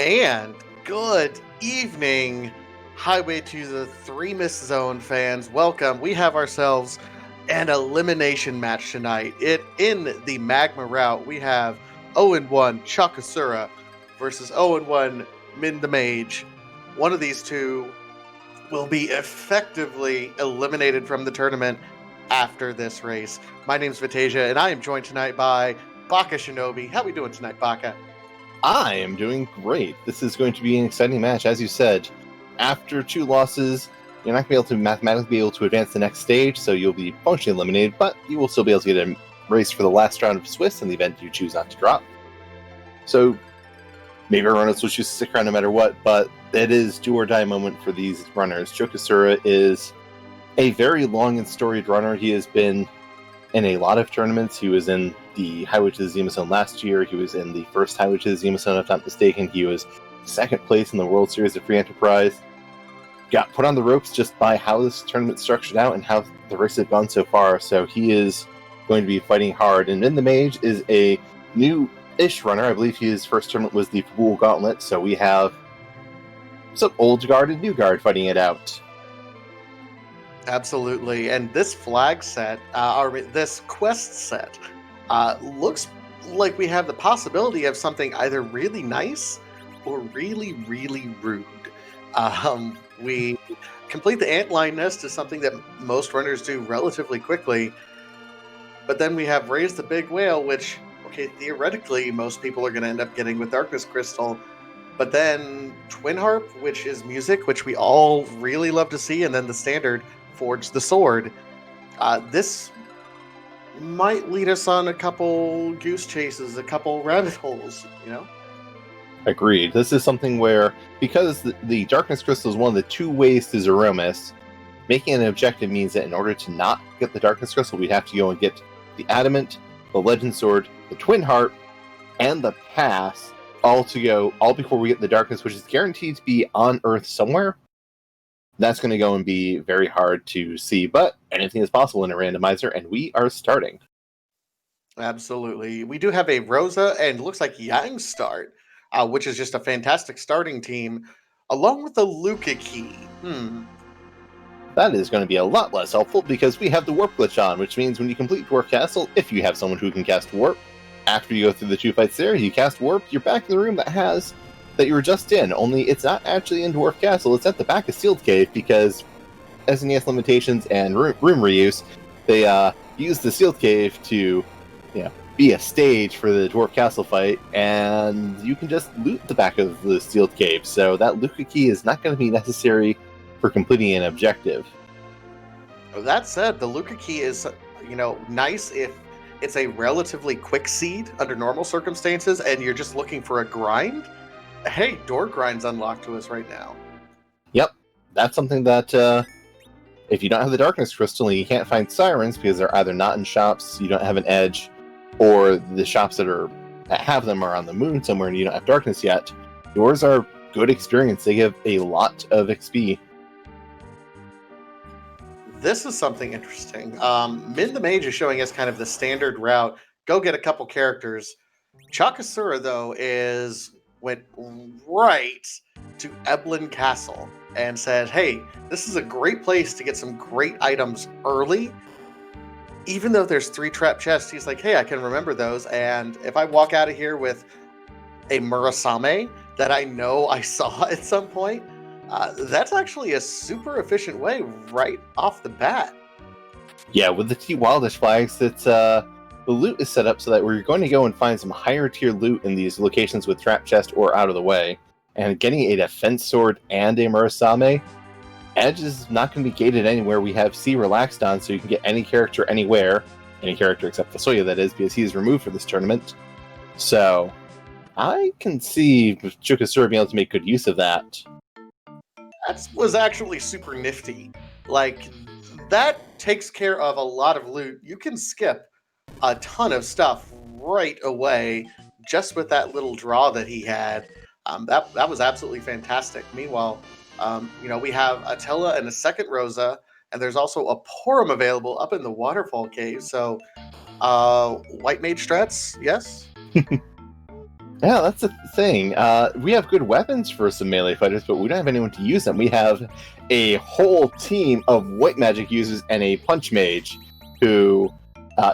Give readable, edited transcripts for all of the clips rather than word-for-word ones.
And good evening, Highway to the Threemus Zone fans. Welcome. We have ourselves an elimination match tonight. In the Magma route, we have 0-1 chocosura versus 0-1 Minh the Mage. One of these two will be effectively eliminated from the tournament after this race. My name's Vitasia, and I am joined tonight by Baka Shinobi. How we doing tonight, Baka? I am doing great. This is going to be an exciting match. As you said, after two losses, you're not going to be able to mathematically advance the next stage, so you'll be functionally eliminated, but you will still be able to get a race for the last round of Swiss in the event you choose not to drop. So maybe runners will choose to stick around no matter what, but it is do or die moment for these runners. Chocosura is a very long and storied runner. He has been in a lot of tournaments. He was in the Highway to the Zima Zone last year. He was in the first Highway to the Zima Zone, if not mistaken. He was second place in the World Series of Free Enterprise. Got put on the ropes just by how this tournament structured out and how the race had gone so far. So he is going to be fighting hard. And Minh the Mage is a new-ish runner. I believe his first tournament was the Fool Gauntlet. So we have some old guard and new guard fighting it out. Absolutely, and this flag set, this quest set, looks like we have the possibility of something either really nice or really, really rude. We complete the antline nest is something that most runners do relatively quickly, but then we have Raise the Big Whale, which, okay, theoretically, most people are going to end up getting with Darkness Crystal, but then Twin Harp, which is music, which we all really love to see, and then the standard Forge the Sword. This might lead us on a couple goose chases, a couple rabbit holes, you know? Agreed. This is something where, because the Darkness Crystal is one of the two ways to Threemus, making an objective means that in order to not get the Darkness Crystal, we'd have to go and get the Adamant, the Legend Sword, the Twin Harp, and the Pass, all before we get the Darkness, which is guaranteed to be on Earth somewhere. That's going to go and be very hard to see, but anything is possible in a randomizer, and we are starting. Absolutely. We do have a Rosa and looks like Yang start, which is just a fantastic starting team, along with the Luca key. That is going to be a lot less helpful because we have the Warp glitch on, which means when you complete Dwarf Castle, if you have someone who can cast Warp, after you go through the two fights there, you cast Warp, you're back in the room that you were just in, only it's not actually in Dwarf Castle, it's at the back of Sealed Cave, because SNES limitations and room reuse, they use the Sealed Cave to be a stage for the Dwarf Castle fight, and you can just loot the back of the Sealed Cave, so that Luca key is not going to be necessary for completing an objective. That said, the Luca key is, nice if it's a relatively quick seed under normal circumstances, and you're just looking for a grind. Hey, door grind's unlocked to us right now. Yep, that's something that if you don't have the Darkness Crystal and you can't find Sirens because they're either not in shops, you don't have an edge, or the shops that have them are on the moon somewhere and you don't have Darkness yet, doors are good experience. They give a lot of XP. This is something interesting. Minh the Mage is showing us kind of the standard route. Go get a couple characters. Chocosura, though, went right to Eblin Castle and said, hey, this is a great place to get some great items early. Even though there's 3 trap chests, he's like, hey, I can remember those, and if I walk out of here with a Murasame that I know I saw at some point, that's actually a super efficient way right off the bat. Yeah, with the T Wildish flags, it's the loot is set up so that we're going to go and find some higher tier loot in these locations with trap chest or out of the way. And getting a defense sword and a Murasame, Edge is not going to be gated anywhere. We have C relaxed on, so you can get any character anywhere. Any character except Fusoya, that is, because he is removed for this tournament. So I can see Chocosura being able to make good use of that. That was actually super nifty. Like, that takes care of a lot of loot. You can skip a ton of stuff right away just with that little draw that he had. That was absolutely fantastic. Meanwhile, we have Attila and a second Rosa, and there's also a Porum available up in the Waterfall Cave. So, White Mage strats, yes? Yeah, that's the thing. We have good weapons for some melee fighters, but we don't have anyone to use them. We have a whole team of white magic users and a punch mage who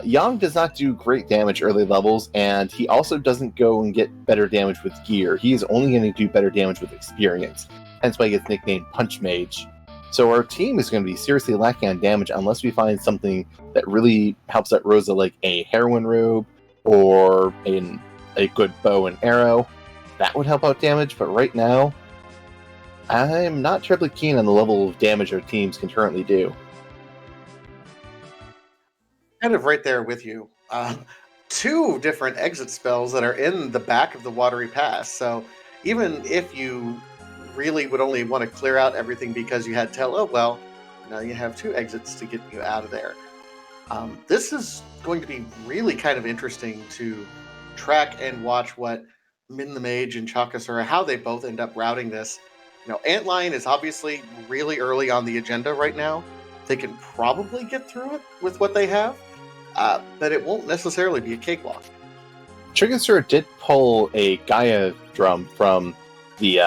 Yang does not do great damage early levels, and he also doesn't go and get better damage with gear. He is only going to do better damage with experience. Hence why he gets nicknamed Punch Mage. So our team is going to be seriously lacking on damage unless we find something that really helps out Rosa, like a heroin robe or a good bow and arrow. That would help out damage, but right now, I'm not terribly keen on the level of damage our teams can currently do. Kind of right there with you. Two different exit spells that are in the back of the Watery Pass. So even if you really would only want to clear out everything because you had Tell, oh well, now you have two exits to get you out of there. This is going to be really kind of interesting to track and watch what Min the Mage and chocosura, how they both end up routing this. Antlion is obviously really early on the agenda right now. They can probably get through it with what they have, but it won't necessarily be a cakewalk. chocosura did pull a Gaia drum from the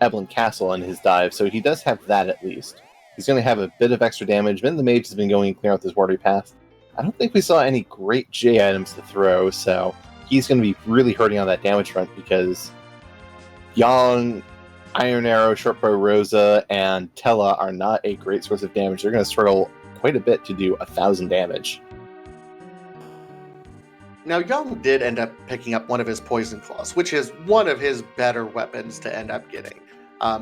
Evelyn Castle in his dive, so he does have that at least. He's going to have a bit of extra damage. Min the Mage has been going and clearing out this watery path. I don't think we saw any great J items to throw, so he's going to be really hurting on that damage front because Yang, Iron Arrow, Shortbow Rosa, and Tella are not a great source of damage. They're going to struggle quite a bit to do 1,000 damage. Now, Young did end up picking up one of his Poison Claws, which is one of his better weapons to end up getting.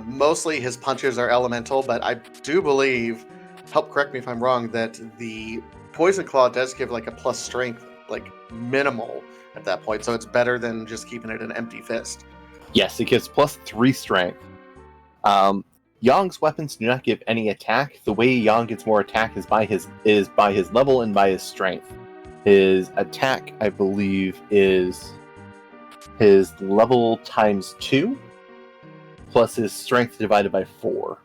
Mostly his punches are elemental, but I do believe, help correct me if I'm wrong, that the Poison Claw does give like a plus strength, like minimal at that point, so it's better than just keeping it an empty fist. Yes, it gives plus 3 strength. Yang's weapons do not give any attack. The way Yang gets more attack is by his level and by his strength. His attack, I believe, is his level times 2, plus his strength divided by 4.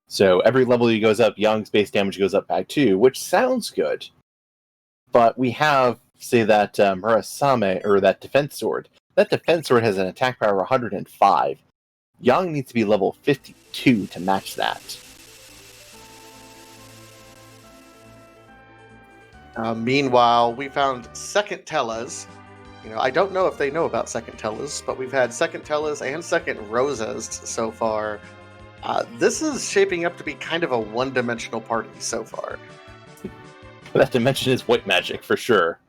So every level he goes up, Yang's base damage goes up by 2, which sounds good. But we have, say, that Murasame, or that defense sword. That defense sword has an attack power of 105. Yang needs to be level 52 to match that. Meanwhile, we found second Tellas. I don't know if they know about second Tellas, but we've had second Tellas and second Rosas so far. This is shaping up to be kind of a one-dimensional party so far. That dimension is white magic, for sure.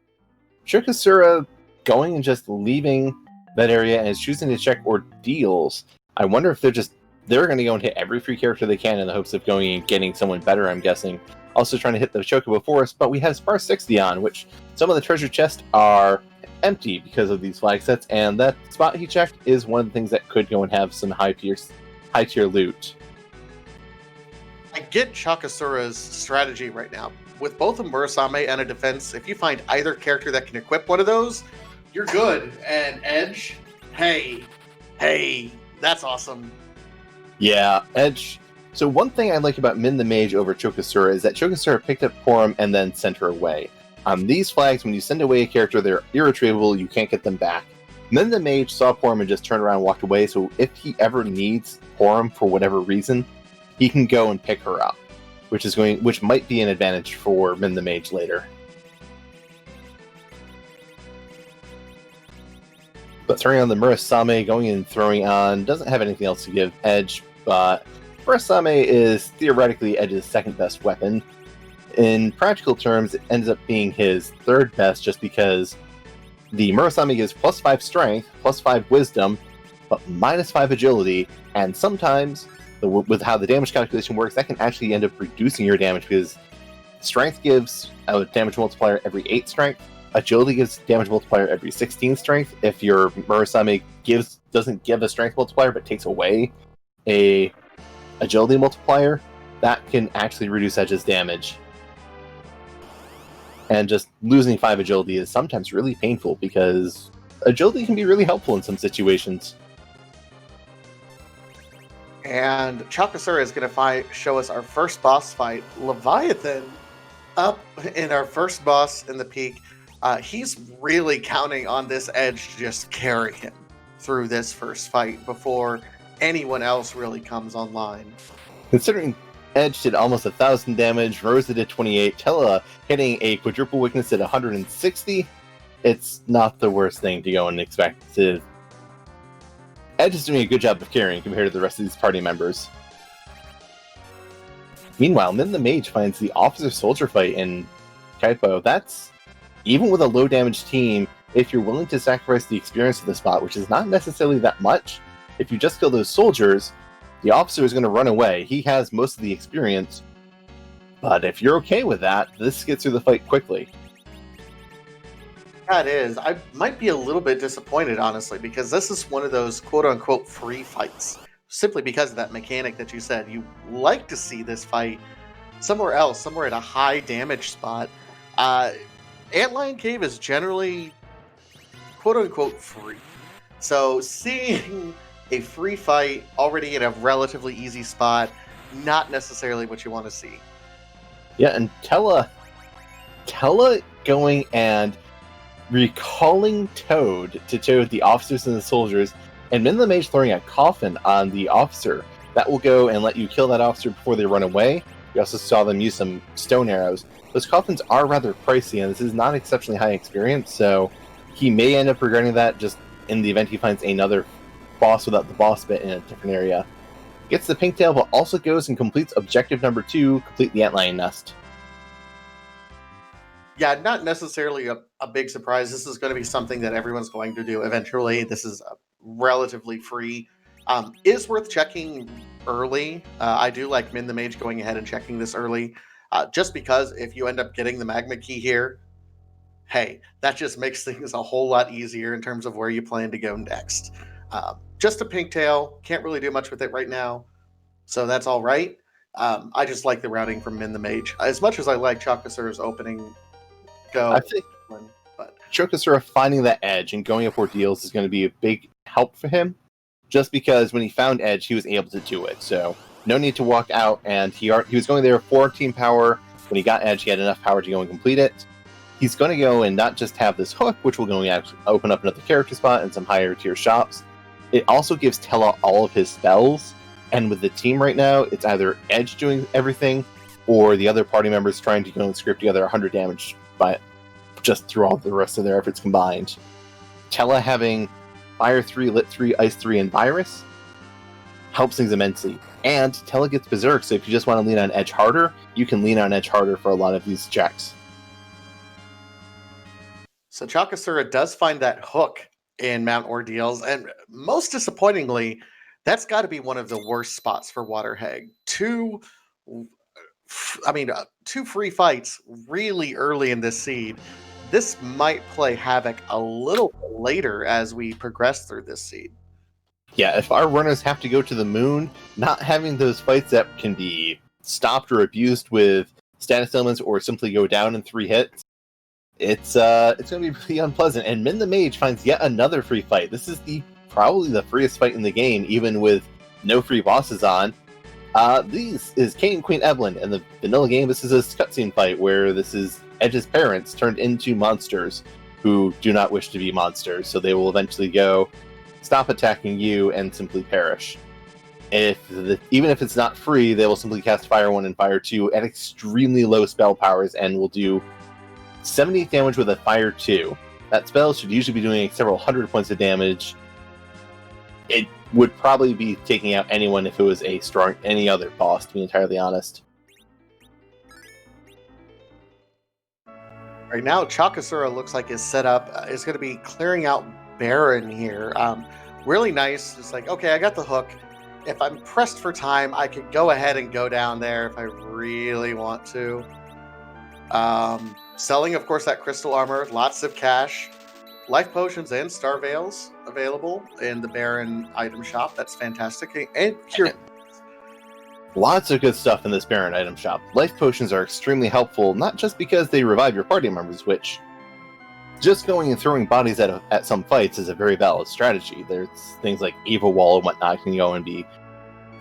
chocosura going and just leaving that area and is choosing to check ordeals. I wonder if they're going to go and hit every free character they can in the hopes of going and getting someone better, I'm guessing. Also trying to hit the Chocobo Forest, but we have Sparse 60 on, which some of the treasure chests are empty because of these flag sets, and that spot he checked is one of the things that could go and have some high tier loot. I get chocosura's strategy right now. With both a Murasame and a defense, if you find either character that can equip one of those, you're good. And Edge, hey, that's awesome. Yeah, Edge. So one thing I like about Min the Mage over chocosura is that chocosura picked up Porum and then sent her away. On these flags, when you send away a character, they're irretrievable, you can't get them back. Min the Mage saw Porum and just turned around and walked away, so if he ever needs Porum for whatever reason, he can go and pick her up, which might be an advantage for Min the Mage later. But throwing on the Murasame, going in and throwing on, doesn't have anything else to give Edge, but Murasame is theoretically Edge's second best weapon. In practical terms, it ends up being his third best just because the Murasame gives plus 5 strength, plus 5 wisdom, but minus 5 agility, and sometimes, with how the damage calculation works, that can actually end up reducing your damage because strength gives a damage multiplier every 8 strength, agility gives damage multiplier every 16 strength. If your Murasame doesn't give a strength multiplier but takes away a agility multiplier, that can actually reduce Edge's damage. And just losing 5 agility is sometimes really painful because agility can be really helpful in some situations. And chocosura is going to show us our first boss fight, Leviathan, up in our first boss in the peak. He's really counting on this Edge to just carry him through this first fight before anyone else really comes online. Considering Edge did almost 1,000 damage, Rosa did 28, Tella hitting a quadruple weakness at 160, it's not the worst thing to go and expect. Edge is doing a good job of carrying compared to the rest of these party members. Meanwhile, Min the Mage finds the Officer-Soldier fight in Kaipo. That's, even with a low damage team, if you're willing to sacrifice the experience of the spot, which is not necessarily that much, if you just kill those soldiers, the officer is going to run away. He has most of the experience, but if you're okay with that, this gets through the fight quickly. Yeah, it is. I might be a little bit disappointed, honestly, because this is one of those quote-unquote free fights, simply because of that mechanic that you said. You like to see this fight somewhere else, somewhere at a high damage spot. Antlion Cave is generally quote-unquote free. So seeing a free fight already in a relatively easy spot, not necessarily what you want to see. Yeah, and Tella going and recalling Toad to Toad the officers and the soldiers, and Min the Mage throwing a coffin on the officer. That will go and let you kill that officer before they run away. We also saw them use some stone arrows. Those coffins are rather pricey, and this is not exceptionally high experience, so he may end up regretting that just in the event he finds another boss without the boss bit in a different area. Gets the pink tail, but also goes and completes objective number 2, complete the antlion nest. Yeah, not necessarily a big surprise. This is going to be something that everyone's going to do eventually. This is relatively free. Is worth checking early. I do like Min the Mage going ahead and checking this early, just because if you end up getting the Magma key here, hey, that just makes things a whole lot easier in terms of where you plan to go next. Just a pink tail, can't really do much with it right now, so that's all right. I just like the routing from Min the Mage as much as I like chocosura's opening go. I think but chocosura finding that edge and going up ordeals is going to be a big help for him, just because when he found edge, he was able to do it. So no need to walk out, and he was going there for team power. When he got edge, he had enough power to go and complete it. He's going to go and not just have this hook, which will go and actually open up another character spot and some higher tier shops. It also gives Tella all of his spells, and with the team right now, it's either Edge doing everything, or the other party members trying to go and script together 100 damage by just through all the rest of their efforts combined. Tella having Fire 3, Lit 3, Ice 3, and Virus helps things immensely. And Tella gets Berserk, so if you just want to lean on Edge harder, you can lean on Edge harder for a lot of these checks. So chocosura does find that hook in Mount Ordeals, and most disappointingly, that's got to be one of the worst spots for Waterhag. Two free fights really early in this seed. This might play havoc a little bit later as we progress through this seed. Yeah, if our runners have to go to the moon, not having those fights that can be stopped or abused with status elements or simply go down in 3 hits, it's going to be pretty unpleasant. And Min the Mage finds yet another free fight. This is probably the freest fight in the game, even with no free bosses on. This is King and Queen Evelyn. In the vanilla game, this is a cutscene fight where this is Edge's parents turned into monsters who do not wish to be monsters, so they will eventually go stop attacking you and simply perish. Even if it's not free, they will simply cast Fire 1 and Fire 2 at extremely low spell powers and will do 70 damage with a Fire 2. That spell should usually be doing several hundred points of damage. It would probably be taking out anyone if it was any other boss, to be entirely honest. Right now, chocosura looks like his setup is going to be clearing out Baron here. Really nice. It's like, okay, I got the hook. If I'm pressed for time, I could go ahead and go down there if I really want to. Selling, of course, that crystal armor, lots of cash, life potions and star veils available in the Baron item shop. That's fantastic. And cure. Lots of good stuff in this Baron item shop. Life potions are extremely helpful, not just because they revive your party members, which just going and throwing bodies at some fights is a very valid strategy. There's things like Evil Wall and whatnot can go and be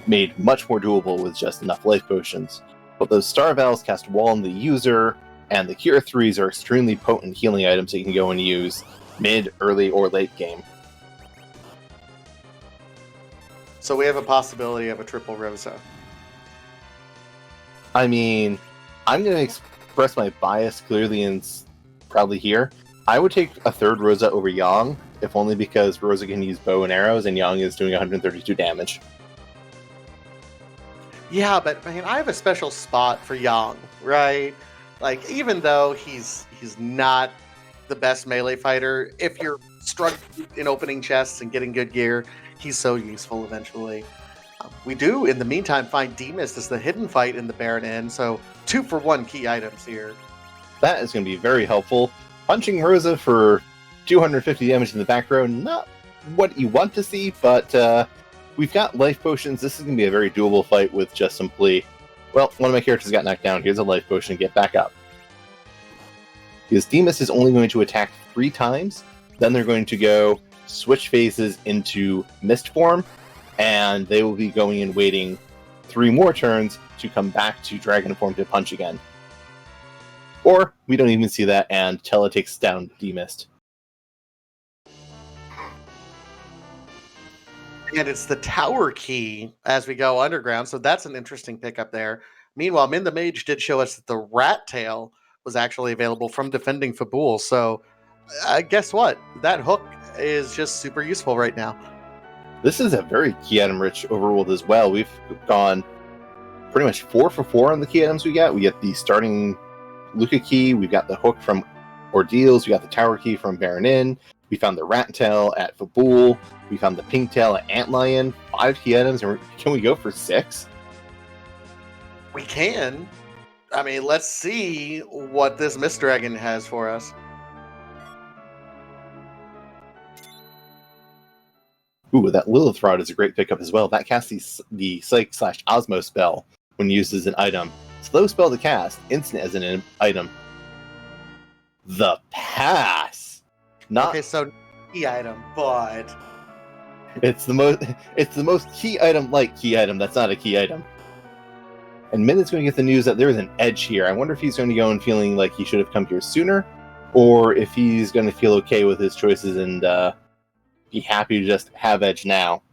made much more doable with just enough life potions. But those star veils cast wall on the user, and the Cure 3s are extremely potent healing items that you can go and use mid, early, or late game. So we have a possibility of a triple Rosa. I mean, I'm going to express my bias clearly and proudly here. I would take a third Rosa over Yang, if only because Rosa can use bow and arrows, and Yang is doing 132 damage. Yeah, but man, I have a special spot for Yang, right? Like, even though he's not the best melee fighter, if you're struggling in opening chests and getting good gear, he's so useful eventually. We do, in the meantime, find Threemus as the hidden fight in the Baron Inn, so 2-for-1 key items here. That is going to be very helpful. Punching Rosa for 250 damage in the back row, not what you want to see, but we've got life potions. This is going to be a very doable fight with just simply, well, one of my characters got knocked down. Here's a life potion, get back up. Because Threemus is only going to attack 3 times, then they're going to go switch phases into Mist form, and they will be going and waiting 3 more turns to come back to Dragon form to punch again. Or we don't even see that, and Tella takes down Threemus. And it's the tower key as we go underground, so that's an interesting pickup there. Meanwhile, Min the Mage did show us that the Rat Tail was actually available from defending Fabul, so guess what? That hook is just super useful right now. This is a very key item rich overworld as well. We've gone pretty much 4-for-4 on the key items we get. We get the starting Luca key, we've got the hook from Ordeals, we got the tower key from Baron Inn, we found the Rat Tail at Fabul, we found the Pink Tail at Antlion. 5 key items, and can we go for 6? We can. I mean, let's see what this Mist Dragon has for us. Ooh, that Lilith Rod is a great pickup as well. That casts the Psych/Osmo spell when used as an item. Slow spell to cast, instant as an item. The Pass! Not Okay, so key item, but it's the most key item like key item that's not a key item. And Min is going to get the news that there is an edge here. I wonder if he's going to go and feeling like he should have come here sooner, or if he's going to feel okay with his choices and be happy to just have edge now.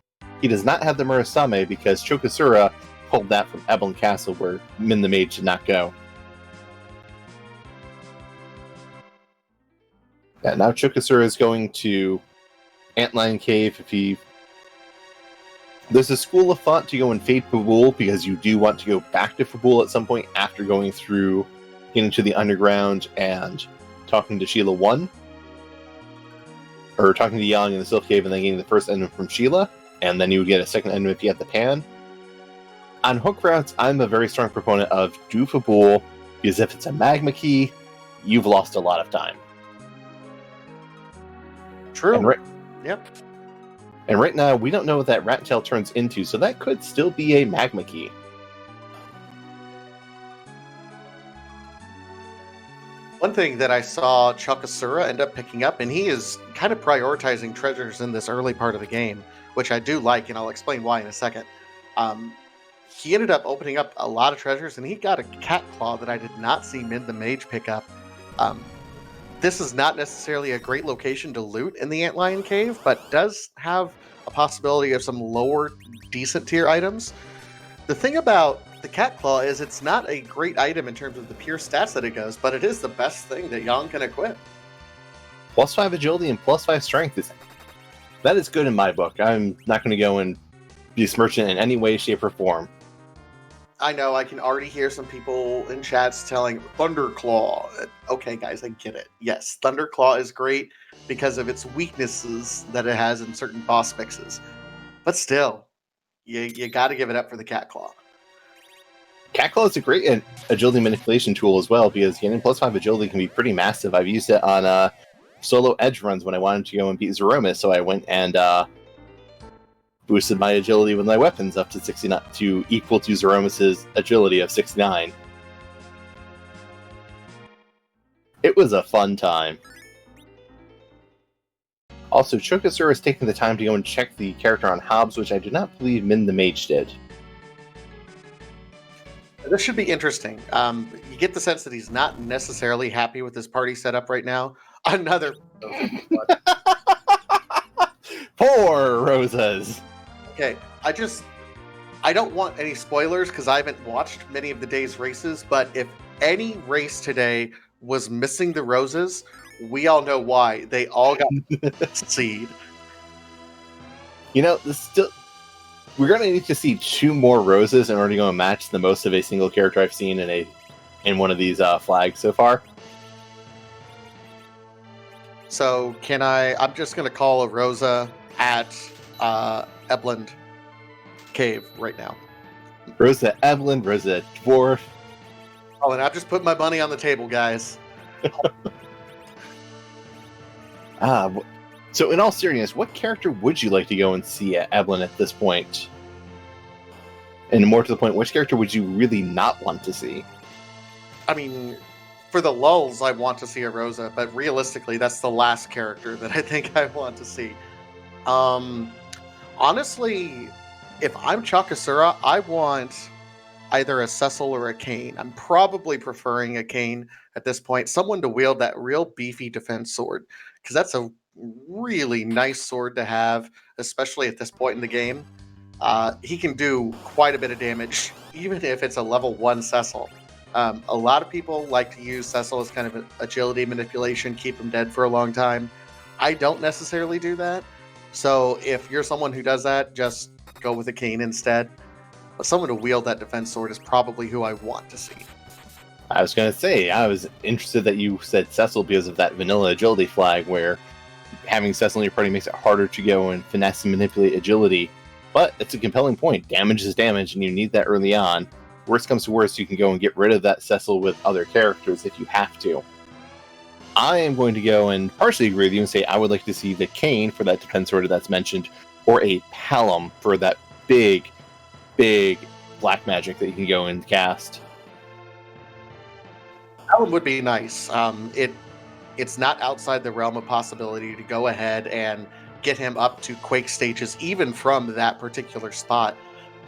He does not have the Murasame because Chocosura pulled that from Ebon Castle where Min the Mage did not go. Yeah, now Chocosura is going to Antlion Cave if he... There's a school of thought to go and fade Fabul because you do want to go back to Fabul at some point after going through, getting to the underground and talking to Sheila 1. Or talking to Yang in the Sylph Cave and then getting the first enemy from Sheila, and then you would get a second enemy if you had the Pan. On hook routes, I'm a very strong proponent of do Fabul, because if it's a Magma key, you've lost a lot of time. true. Yep. And right now, we don't know what that Rat Tail turns into, so that could still be a Magma key. One thing that I saw Chocosura end up picking up, and he is kind of prioritizing treasures in this early part of the game, which I do like, and I'll explain why in a second. He ended up opening up a lot of treasures, and he got a cat claw that I did not see Min the Mage pick up. This is not necessarily a great location to loot in the Antlion Cave, but does have a possibility of some lower decent tier items. The thing about the cat claw is it's not a great item in terms of the pure stats that it goes, but it is the best thing that Yang can equip. +5 agility and +5 strength that is good in my book. I'm not going to go and besmirch it in any way, shape, or form. I know, I can already hear some people in chats telling Thunderclaw. Okay, guys, I get it. Yes, Thunderclaw is great because of its weaknesses that it has in certain boss mixes. But still, you got to give it up for the Cat Claw. Cat Claw is a great agility manipulation tool as well, because getting +5 agility can be pretty massive. I've used it on solo edge runs when I wanted to go and beat Threemus, so I went and boosted my agility with my weapons up to 69 to equal to Threemus's agility of 69. It was a fun time. Also, Chocosura is taking the time to go and check the character on Hobbs, which I do not believe Min the Mage did. This should be interesting. you get the sense that he's not necessarily happy with his party setup right now. Another Poor Rosas. okay. I don't want any spoilers because I haven't watched many of the day's races, but if any race today was missing the roses, we all know why. They all got seed. You know, we're gonna need to see 2 more roses in order to go and match the most of a single character I've seen in one of these flags so far. So I'm just gonna call a Rosa at Ebland Cave right now. Rosa Evelyn, Rosa Dwarf. Oh, and I've just put my money on the table, guys. So in all seriousness, what character would you like to go and see at Evelyn at this point? And more to the point, which character would you really not want to see? I mean, for the lulls, I want to see a Rosa, but realistically, that's the last character that I think I want to see. Honestly, if I'm chocosura, I want either a Cecil or a Kane. I'm probably preferring a Kane at this point. Someone to wield that real beefy defense sword, because that's a really nice sword to have, especially at this point in the game. He can do quite a bit of damage, even if it's a level 1 Cecil. A lot of people like to use Cecil as kind of an agility manipulation, keep him dead for a long time. I don't necessarily do that. So if you're someone who does that, just go with a Kane instead. But someone to wield that defense sword is probably who I want to see. I was going to say, I was interested that you said Cecil because of that vanilla agility flag, where having Cecil in your party makes it harder to go and finesse and manipulate agility. But it's a compelling point. Damage is damage, and you need that early on. Worst comes to worst, you can go and get rid of that Cecil with other characters if you have to. I am going to go and partially agree with you and say I would like to see the Kane for that defense sword that's mentioned, or a Palom for that big black magic that you can go and cast. That one would be nice. It's not outside the realm of possibility to go ahead and get him up to Quake stages, even from that particular spot.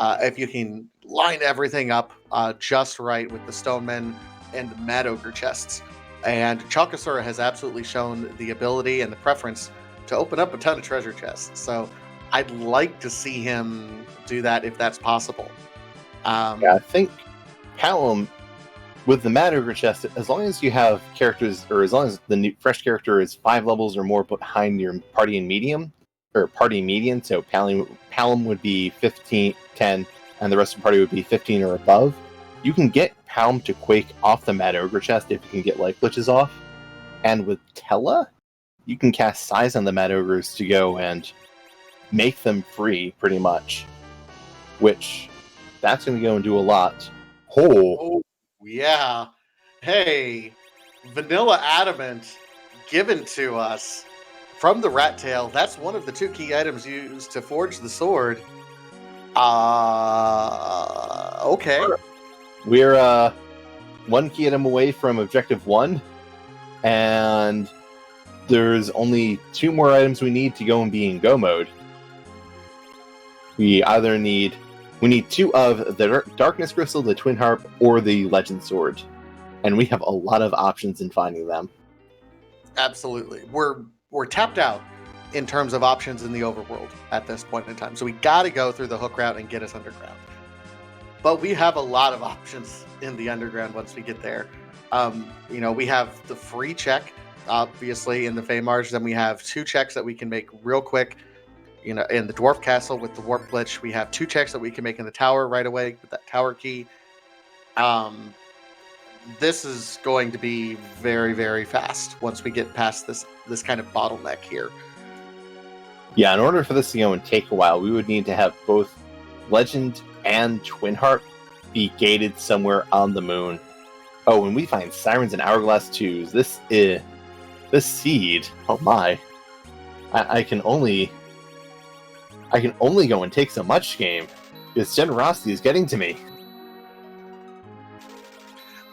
If you can line everything up just right with the Stonemen and the Mad Ogre chests. And chocosura has absolutely shown the ability and the preference to open up a ton of treasure chests. So I'd like to see him do that if that's possible. Yeah, I think Palom with the Mad Ogre chest, as long as you have characters, or as long as the new, fresh character is 5 levels or more behind your party in medium, or party median, so Palom would be 15, 10, and the rest of the party would be 15 or above, you can get Palom to Quake off the Mad Ogre chest if you can get life glitches off. And with Tella, you can cast Size on the Mad Ogres to go and make them free, pretty much. Which, that's going to go and do a lot. Oh, yeah. Hey, Vanilla Adamant given to us from the Rat Tail. That's one of the 2 key items used to forge the sword. Okay. We're 1 key item away from Objective 1, and there's only 2 more items we need to go and be in go mode. We need 2 of the Darkness Crystal, the Twin Harp, or the Legend Sword. And we have a lot of options in finding them. Absolutely. We're tapped out in terms of options in the overworld at this point in time. So we got to go through the hook route and get us underground. But we have a lot of options in the underground once we get there. We have the free check, obviously, in the Feymarge. Then we have 2 checks that we can make real quick. In the Dwarf Castle with the Warp Glitch, we have 2 checks that we can make in the tower right away with that tower key. This is going to be very, very fast once we get past this kind of bottleneck here. Yeah, in order for this to go and take a while, we would need to have both Legend and Twin Harp be gated somewhere on the moon. Oh, and we find Sirens and Hourglass 2s. This seed, oh my. I can only go and take so much, game. This generosity is getting to me.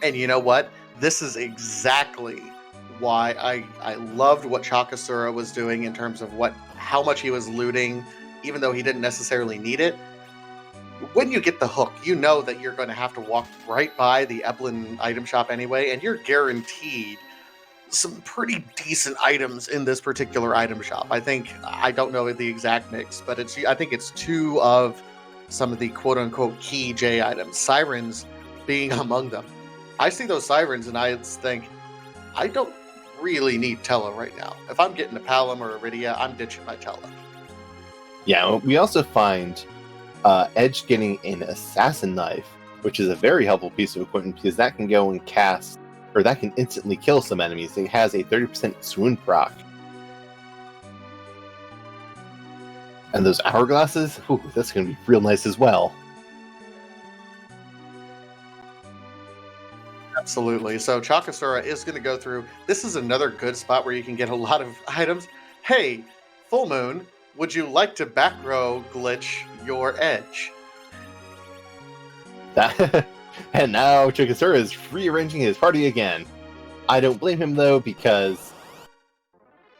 And you know what? This is exactly why I loved what chocosura was doing in terms of how much he was looting, even though he didn't necessarily need it. when you get the hook, you know that you're going to have to walk right by the Eblin item shop anyway, and you're guaranteed some pretty decent items in this particular item shop. I don't know the exact mix, but I think it's 2 of some of the quote-unquote key J items, sirens being among them. I see those sirens and I think, I don't really need Tella right now. If I'm getting a Palom or a Iridia, I'm ditching my Tella. Yeah, we also find Edge getting an assassin knife, which is a very helpful piece of equipment because that can go and cast, or that can instantly kill some enemies. It has a 30% swoon proc. And those hourglasses, ooh, that's going to be real nice as well. Absolutely. So Chocosura is going to go through. This is another good spot where you can get a lot of items. Hey, Full Moon, would you like to back row glitch your Edge? And now Chocosura is rearranging his party again. I don't blame him though, because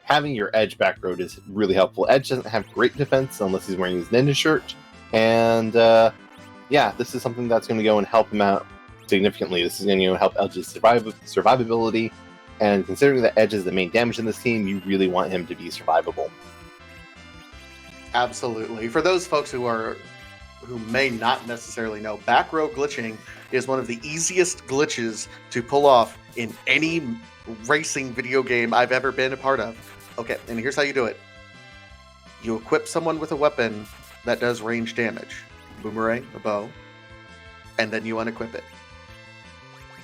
having your Edge back road is really helpful. Edge doesn't have great defense unless he's wearing his ninja shirt, and yeah, this is something that's going to go and help him out significantly. This is going to help Edge's survivability, and considering that Edge is the main damage in this team, you really want him to be survivable. Absolutely. For those folks who may not necessarily know, back row glitching is one of the easiest glitches to pull off in any racing video game I've ever been a part of. Okay, and here's how you do it. You equip someone with a weapon that does range damage. Boomerang, a bow, and then you unequip it.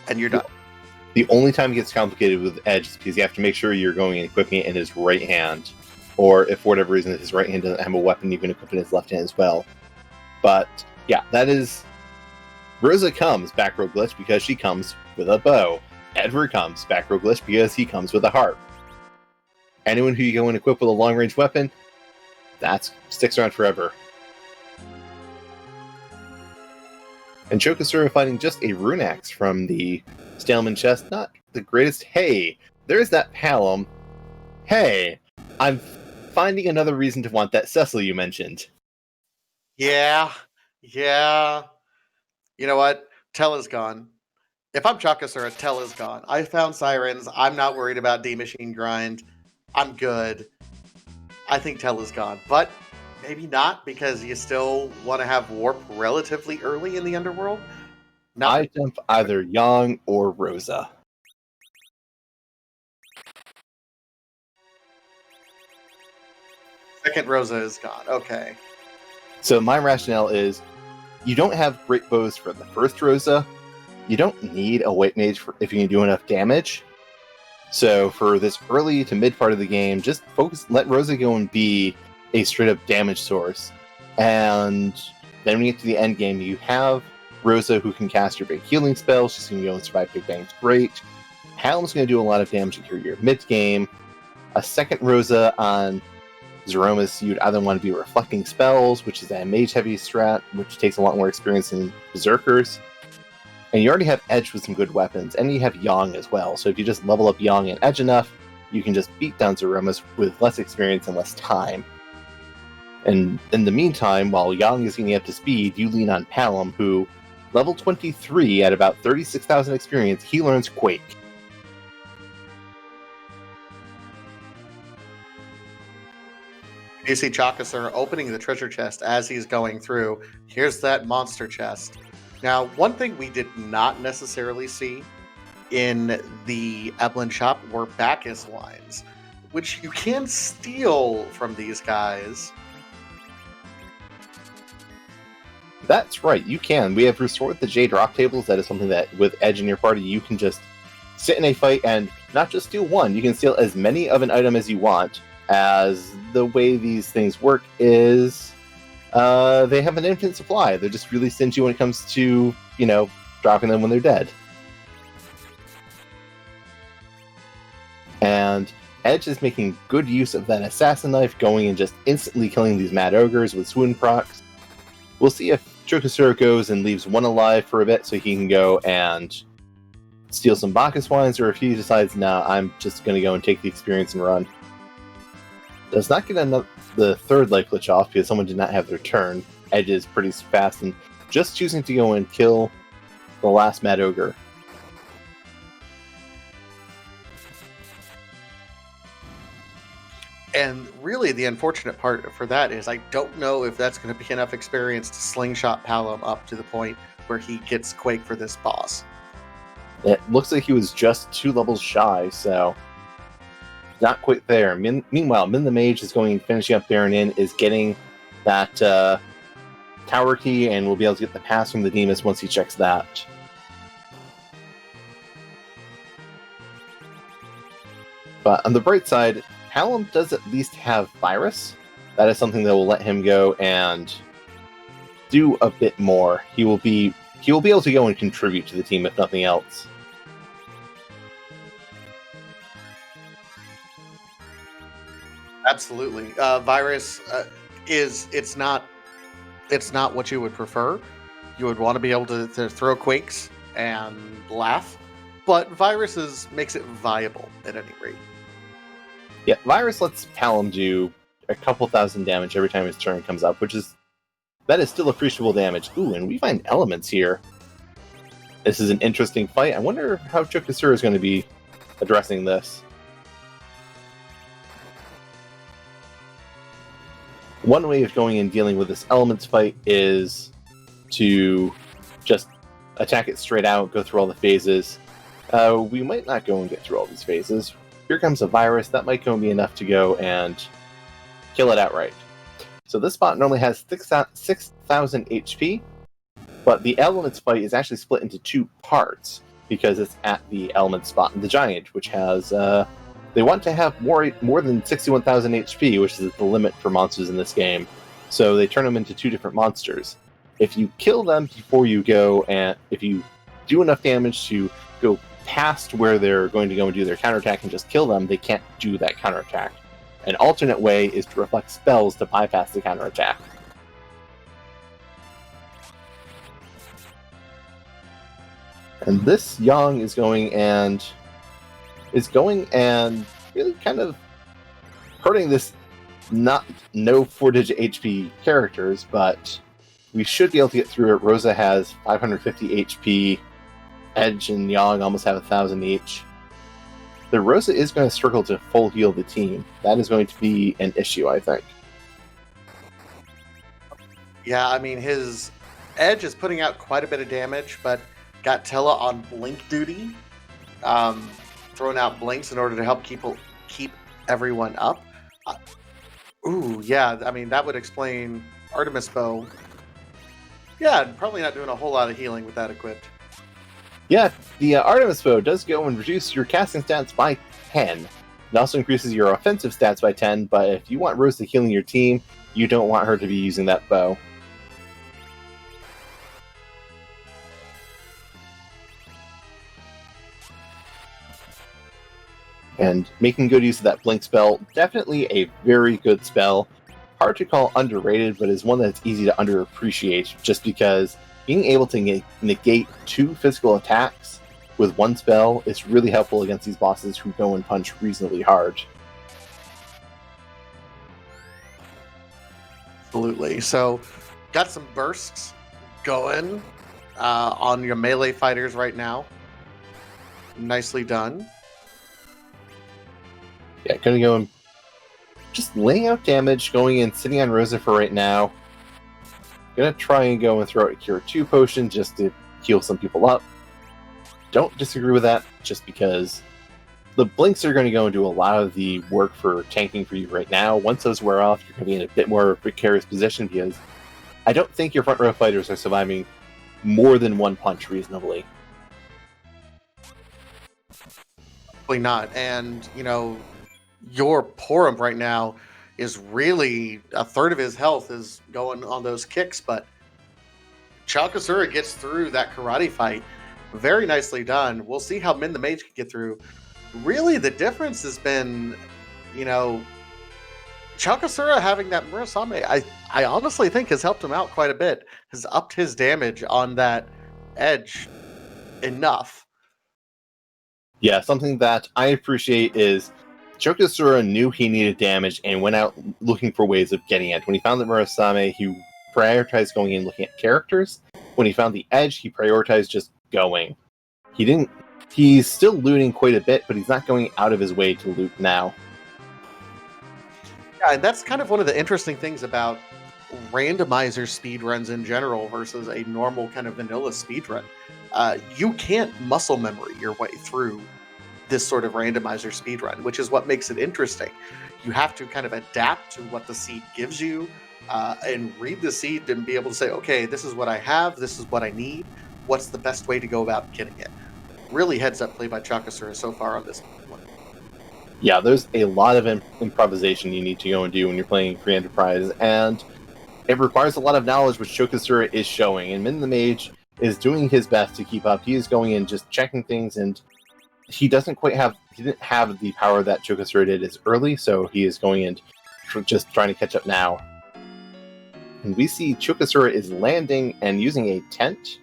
And you're done. The only time it gets complicated with Edge is because you have to make sure you're going and equipping it in his right hand. Or if for whatever reason his right hand doesn't have a weapon, you can equip it in his left hand as well. But yeah, that is... Rosa comes back row glitch because she comes with a bow. Edward comes back row glitch because he comes with a harp. Anyone who you go and equip with a long range weapon, that sticks around forever. And Chocosura finding just a rune axe from the Staleman chest, not the greatest. Hey, there's that Palom. Hey, I'm finding another reason to want that Cecil you mentioned. Yeah. You know what? Tella's gone. If I'm Chocosura, Tella's gone. I found sirens. I'm not worried about D-Machine grind. I'm good. I think Tella's gone. But maybe not, because you still want to have Warp relatively early in the Underworld. I jump either Yang or Rosa. Second Rosa is gone. Okay. So my rationale is, you don't have great bows for the first Rosa. You don't need a white mage if you can do enough damage. So for this early to mid part of the game, just let Rosa go and be a straight up damage source. And then when you get to the end game, you have Rosa who can cast your big healing spells. She's going to go and survive big bangs great. Hallam's going to do a lot of damage at your mid game. A second Rosa on Zeromus, you'd either want to be reflecting spells, which is a mage heavy strat, which takes a lot more experience than Berserkers. And you already have Edge with some good weapons, and you have Yang as well. So if you just level up Yang and Edge enough, you can just beat down Zeromus with less experience and less time. And in the meantime, while Yang is getting up to speed, you lean on Palom, who, level 23 at about 36,000 experience, he learns Quake. You see Chocosura opening the treasure chest as he's going through. Here's that monster chest. Now, one thing we did not necessarily see in the Eblin shop were Bacchus wines, which you can steal from these guys. That's right, you can. We have restored the Jade Rock tables. That is something that, with Edge in your party, you can just sit in a fight and not just steal one. You can steal as many of an item as you want, as the way these things work is they have an infinite supply. They're just really stingy when it comes to, dropping them when they're dead. And Edge is making good use of that assassin knife, going and just instantly killing these mad ogres with swoon procs. We'll see if Chocosura goes and leaves one alive for a bit so he can go and steal some Bacchus wines, or if he decides, nah, I'm just going to go and take the experience and run. Does not get the third life glitch off because someone did not have their turn. Edge is pretty fast and just choosing to go and kill the last Mad Ogre. And really, the unfortunate part for that is I don't know if that's going to be enough experience to slingshot Palom up to the point where he gets Quake for this boss. It looks like he was just 2 levels shy, so not quite there. Meanwhile, Min the Mage is going finishing up Baron In, is getting that tower key, and will be able to get the pass from the Demus once he checks that. But on the bright side, Hallam does at least have Virus. That is something that will let him go and do a bit more. He will be able to go and contribute to the team if nothing else. Absolutely. Virus it's not what you would prefer. You would want to be able to throw quakes and laugh, but Virus makes it viable at any rate. Yeah, Virus lets Palom do a couple thousand damage every time his turn comes up, that is still appreciable damage. Ooh, and we find elements here. This is an interesting fight. I wonder how chocosura is going to be addressing this. One way of going and dealing with this elements fight is to just attack it straight out, go through all the phases. We might not go and get through all these phases. Here comes a Virus. That might go and be enough to go and kill it outright. So this spot normally has 6,000 HP, but the elements fight is actually split into 2 parts because it's at the element spot in the Giant, which has they want to have more than 61,000 HP, which is the limit for monsters in this game. So they turn them into 2 different monsters. If you kill them before you go, and if you do enough damage to go past where they're going to go and do their counterattack and just kill them, they can't do that counterattack. An alternate way is to reflect spells to bypass the counterattack. And this Yang is going and really kind of hurting this no 4-digit HP characters, but we should be able to get through it. Rosa has 550 HP. Edge and Yang almost have 1,000 each. The Rosa is going to struggle to full heal the team. That is going to be an issue, I think. Yeah, I mean, his Edge is putting out quite a bit of damage, but got Tella on blink duty, throwing out blinks in order to help keep everyone up. Ooh, yeah, I mean, that would explain Artemis Bow. Yeah, probably not doing a whole lot of healing with that equipped. Yeah, the Artemis Bow does go and reduce your casting stats by 10. It also increases your offensive stats by 10, but if you want Rosa healing your team, you don't want her to be using that bow. And making good use of that blink spell, definitely a very good spell. Hard to call underrated, but is one that's easy to underappreciate, just because being able to negate 2 physical attacks with 1 spell is really helpful against these bosses who go and punch reasonably hard. Absolutely. So, got some bursts going on your melee fighters right now. Nicely done. Yeah, gonna go and just laying out damage, going in, sitting on Rosa for right now. Gonna try and go and throw out a Cure 2 potion just to heal some people up. Don't disagree with that, just because the blinks are going to go and do a lot of the work for tanking for you right now. Once those wear off, you're going to be in a bit more precarious position, because I don't think your front row fighters are surviving more than 1 punch reasonably. Probably not. And, you know, your Porum right now is really a third of his health is going on those kicks, but chocosura gets through that karate fight. Very nicely done. We'll see how Min the Mage can get through. Really, the difference has been, you know, chocosura having that Murasame, I honestly think has helped him out quite a bit. Has upped his damage on that Edge enough. Yeah, something that I appreciate is Chokosura knew he needed damage and went out looking for ways of getting it. When he found the Murasame, he prioritized going in looking at characters. When he found the edge, he prioritized just going. He's still looting quite a bit, but he's not going out of his way to loot now. Yeah, and that's kind of one of the interesting things about randomizer speedruns in general versus a normal kind of vanilla speedrun. You can't muscle memory your way through this sort of randomizer speedrun, which is what makes it interesting. You have to kind of adapt to what the seed gives you and read the seed and be able to say, okay, this is what I have, this is what I need, what's the best way to go about getting it. Really heads up play by chocosura so far on this one. Yeah, there's a lot of improvisation you need to go and do when you're playing Free Enterprise, and it requires a lot of knowledge, which chocosura is showing, and Minh the Mage is doing his best to keep up. He is going in, just checking things, and he didn't have the power that chocosura did as early, so he is going in just trying to catch up now. And we see chocosura is landing and using a tent.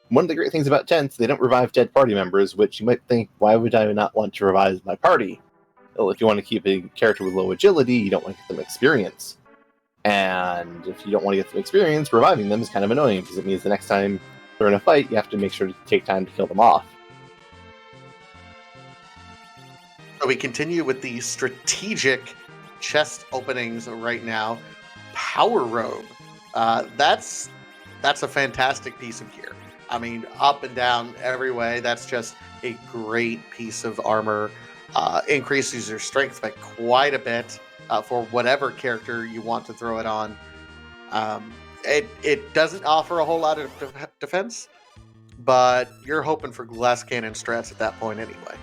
One of the great things about tents, they don't revive dead party members, which you might think, why would I not want to revive my party? Well, if you want to keep a character with low agility, you don't want to get them experience. And if you don't want to get them experience, reviving them is kind of annoying, because it means the next time they're in a fight, you have to make sure to take time to kill them off. So we continue with the strategic chest openings right now. Power Robe. That's a fantastic piece of gear. I mean, up and down every way. That's just a great piece of armor. Increases your strength by quite a bit for whatever character you want to throw it on. It doesn't offer a whole lot of defense, but you're hoping for glass cannon strats at that point anyway.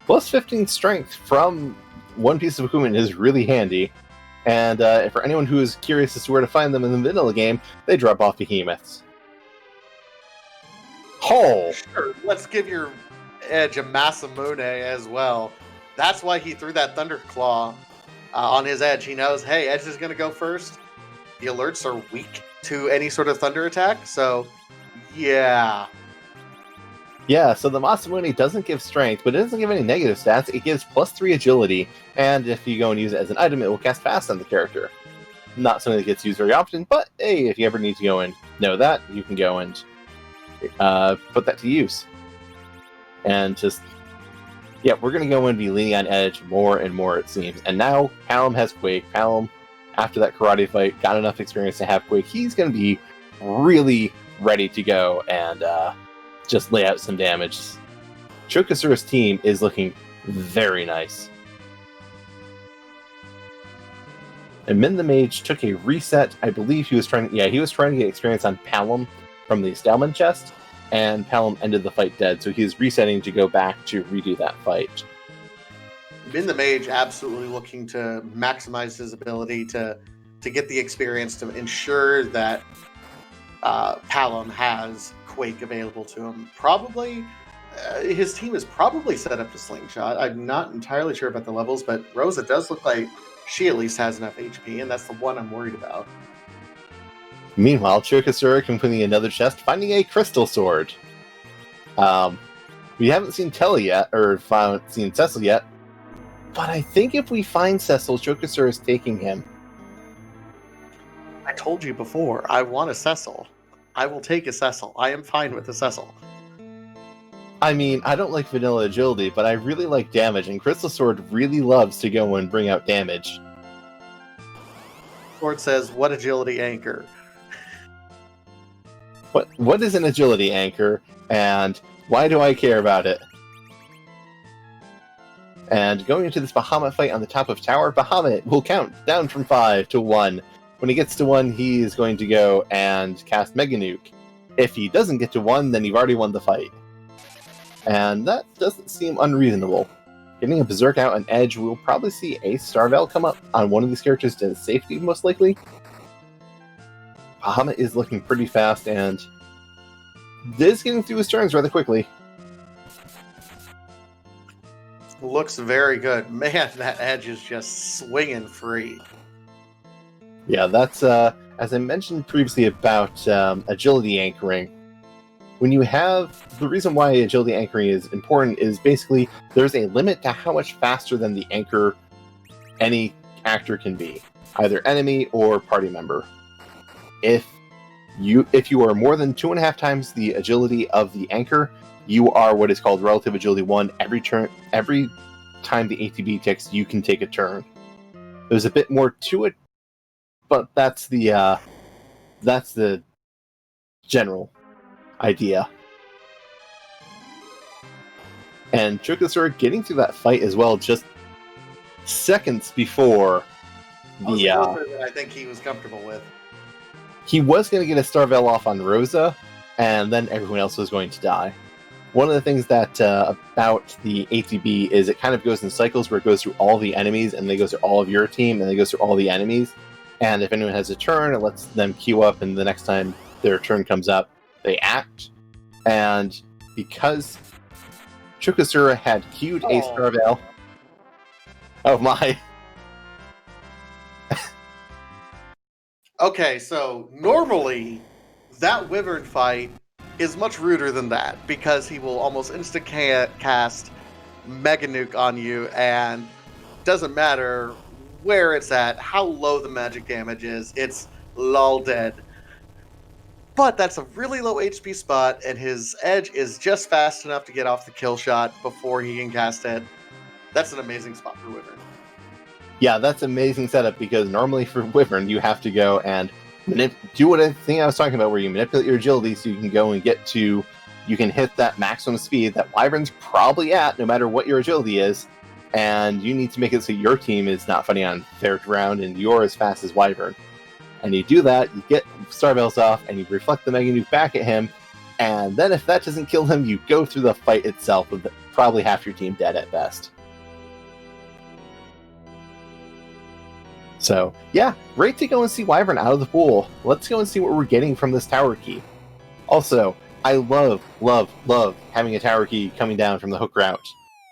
Plus 15 strength from one piece of equipment is really handy. And for anyone who is curious as to where to find them in the vanilla game, they drop off behemoths. Oh! Sure, let's give your edge a Masamune as well. That's why he threw that Thunderclaw on his edge. He knows, hey, edge is going to go first. The alerts are weak to any sort of thunder attack, so yeah. Yeah, so the Masamune doesn't give strength, but it doesn't give any negative stats. It gives plus 3 agility, and if you go and use it as an item, it will cast fast on the character. Not something that gets used very often, but hey, if you ever need to go and know that, you can go and put that to use. And just, yeah, we're going to go and be leaning on edge more and more, it seems. And now, Palom has Quake. Palom, after that karate fight, got enough experience to have Quake. He's going to be really ready to go and just lay out some damage. Chokosura's team is looking very nice. And Minh the Mage took a reset. I believe he was trying to get experience on Palom from the Stallman chest, and Palom ended the fight dead, so he's resetting to go back to redo that fight. Minh the Mage absolutely looking to maximize his ability to get the experience to ensure that Palom has Quake available to him. Probably, his team is probably set up to Slingshot. I'm not entirely sure about the levels, but Rosa does look like she at least has enough HP, and that's the one I'm worried about. Meanwhile, Chokosura completing another chest, finding a crystal sword. We haven't seen Telly yet, or seen Cecil yet, but I think if we find Cecil, Chokosura is taking him. I told you before, I want a Cecil. I will take a Cecil. I am fine with a Cecil. I mean, I don't like vanilla agility, but I really like damage, and Crystal Sword really loves to go and bring out damage. Sword says, what agility anchor? What is an agility anchor, and why do I care about it? And going into this Bahamut fight on the top of tower, Bahamut will count down from 5 to 1. When he gets to 1, he is going to go and cast Mega Nuke. If he doesn't get to 1, then you've already won the fight. And that doesn't seem unreasonable. Getting a Berserk out and Edge, we'll probably see a Starvel come up on one of these characters to safety, most likely. Bahamut is looking pretty fast, and is getting through his turns rather quickly. Looks very good. Man, that Edge is just swinging free. Yeah, that's, as I mentioned previously about agility anchoring, when you have the reason why agility anchoring is important is basically there's a limit to how much faster than the anchor any actor can be, either enemy or party member. If you are more than 2.5 times the agility of the anchor, you are what is called relative agility 1. Every time the ATB ticks, you can take a turn. There's a bit more to it, but that's the general idea. And chocosura getting through that fight as well, just seconds before the I think he was comfortable with. He was going to get a Starvel off on Rosa, and then everyone else was going to die. One of the things that about the ATB is it kind of goes in cycles where it goes through all the enemies, and they go through all of your team, and they go through all the enemies. And if anyone has a turn, it lets them queue up, and the next time their turn comes up, they act. And because chocosura had queued a Starvel... Oh my... Okay, so normally that Wyvern fight is much ruder than that because he will almost instant cast Mega Nuke on you, and doesn't matter where it's at, how low the magic damage is, it's lol dead. But that's a really low HP spot, and his edge is just fast enough to get off the kill shot before he can cast it. That's an amazing spot for Wyvern. Yeah, that's amazing setup, because normally for Wyvern, you have to go and do what I think I was talking about, where you manipulate your agility so you can go and you can hit that maximum speed that Wyvern's probably at, no matter what your agility is, and you need to make it so your team is not fighting on fair ground and you're as fast as Wyvern. And you do that, you get Starvel's off, and you reflect the Mega Nuke back at him, and then if that doesn't kill him, you go through the fight itself with probably half your team dead at best. So, yeah, great to go and see Wyvern out of the pool. Let's go and see what we're getting from this tower key. Also, I love having a tower key coming down from the hook route,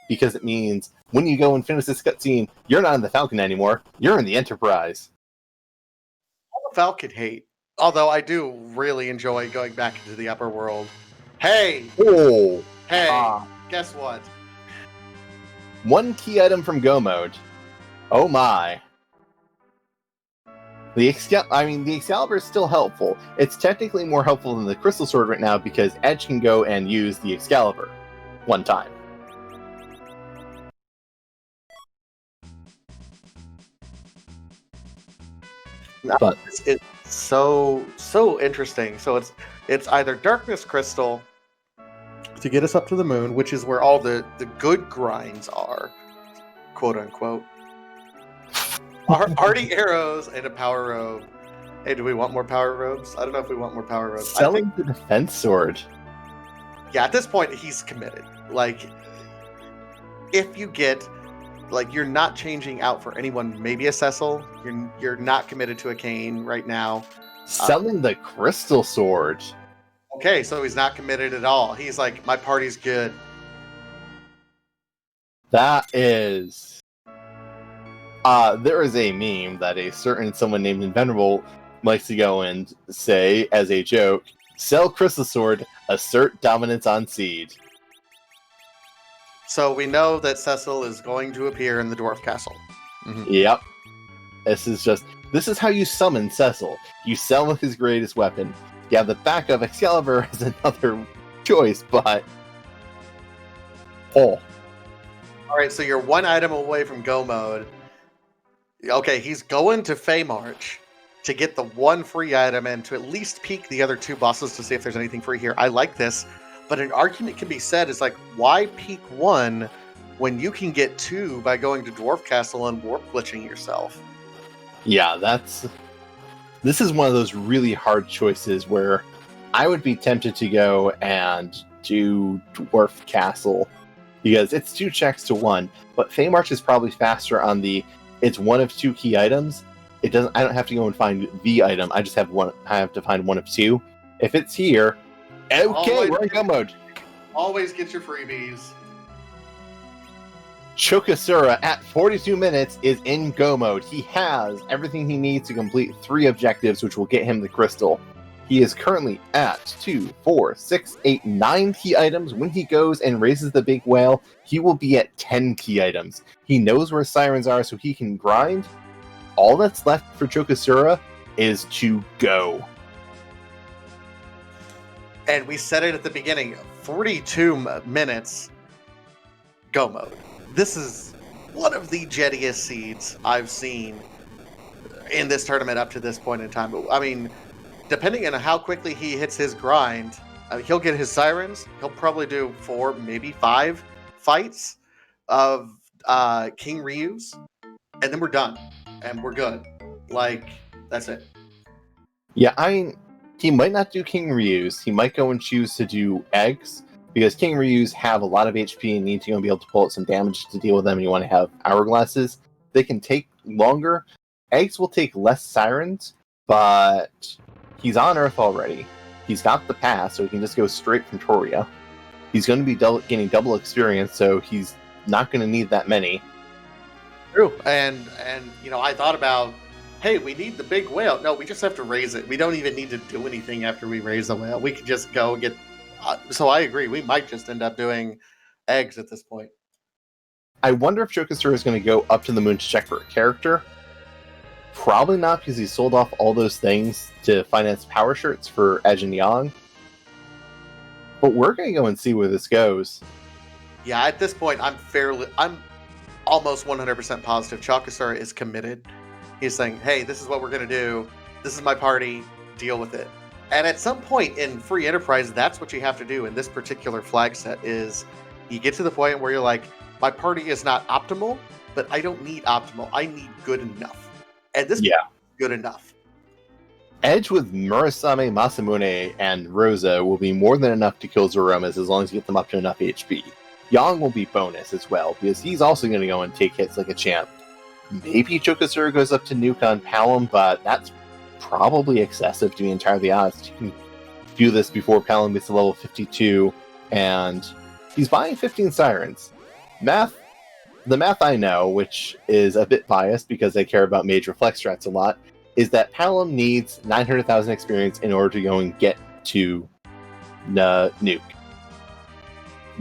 because it means when you go and finish this cutscene, you're not in the Falcon anymore, you're in the Enterprise. Falcon hate, although I do really enjoy going back into the upper world. Hey! Guess what? One key item from Go Mode. Oh my. The Excalibur is still helpful. It's technically more helpful than the Crystal Sword right now because Edge can go and use the Excalibur one time. But it's so interesting. So it's either Darkness Crystal to get us up to the moon, which is where all the good grinds are, quote unquote. Hardy arrows and a power robe. Hey, do we want more power robes? I don't know if we want more power robes. Selling the defense sword. Yeah, at this point, he's committed. Like, if you get, like, you're not changing out for anyone, maybe a Cecil. You're not committed to a Kane right now. Selling the crystal sword. Okay, so he's not committed at all. He's like, my party's good. That is... there is a meme that a certain someone named Invenerable likes to go and say, as a joke, sell Crystal Sword, assert dominance on Seed. So we know that Cecil is going to appear in the Dwarf Castle. Mm-hmm. Yep. This is how you summon Cecil. You sell with his greatest weapon. You have the backup Excalibur as another choice, but... Alright, so you're one item away from Go Mode. Okay, he's going to Feymarch to get the one free item and to at least peek the other two bosses to see if there's anything free here. I like this, but an argument can be said is like, why peek one when you can get two by going to Dwarf Castle and warp glitching yourself? Yeah, this is one of those really hard choices where I would be tempted to go and do Dwarf Castle because it's 2 checks to 1, but Feymarch is probably faster on it's one of 2 key items. I don't have to go and find the item. I just have one. I have to find one of 2. If it's here, okay, we're in Go Mode. Always get your freebies. Chocosura at 42 minutes is in Go Mode. He has everything he needs to complete 3 objectives, which will get him the crystal. He is currently at 2, 4, 6, 8, 9 key items. When he goes and raises the big whale, he will be at 10 key items. He knows where sirens are, so he can grind. All that's left for Chocosura is to go. And we said it at the beginning, 42 minutes, go mode. This is one of the jettiest seeds I've seen in this tournament up to this point in time. I mean, depending on how quickly he hits his grind, he'll get his sirens. He'll probably do 4, maybe 5 fights of King Ryu's, and then we're done, and we're good. Like, that's it. Yeah, I mean, he might not do King Ryu's. He might go and choose to do eggs, because King Ryu's have a lot of HP and need to go and be able to pull out some damage to deal with them, and you want to have hourglasses. They can take longer. Eggs will take less sirens, but he's on Earth already. He's got the pass, so he can just go straight from Toria. He's going to be getting double experience, so he's not going to need that many. True. And you know, I thought about, hey, we need the big whale. No, we just have to raise it. We don't even need to do anything after we raise the whale. We could just go get... so I agree. We might just end up doing eggs at this point. I wonder if Chocosura is going to go up to the moon to check for a character. Probably not, because he sold off all those things to finance power shirts for Edge and Yang. But we're going to go and see where this goes. Yeah, at this point, I'm almost 100% positive Chocosura is committed. He's saying, hey, this is what we're going to do. This is my party. Deal with it. And at some point in Free Enterprise, that's what you have to do in this particular flag set is you get to the point where you're like, my party is not optimal, but I don't need optimal. I need good enough. And this is good enough. Edge with Murasame, Masamune, and Rosa will be more than enough to kill Zoromas as long as you get them up to enough HP. Yang will be bonus as well, because he's also going to go and take hits like a champ. Maybe Chocosura goes up to nuke on Palom, but that's probably excessive, to be entirely honest. You can do this before Palom gets to level 52, and he's buying 15 sirens. The math I know, which is a bit biased because I care about mage reflex strats a lot, is that Palom needs 900,000 experience in order to go and get to nuke.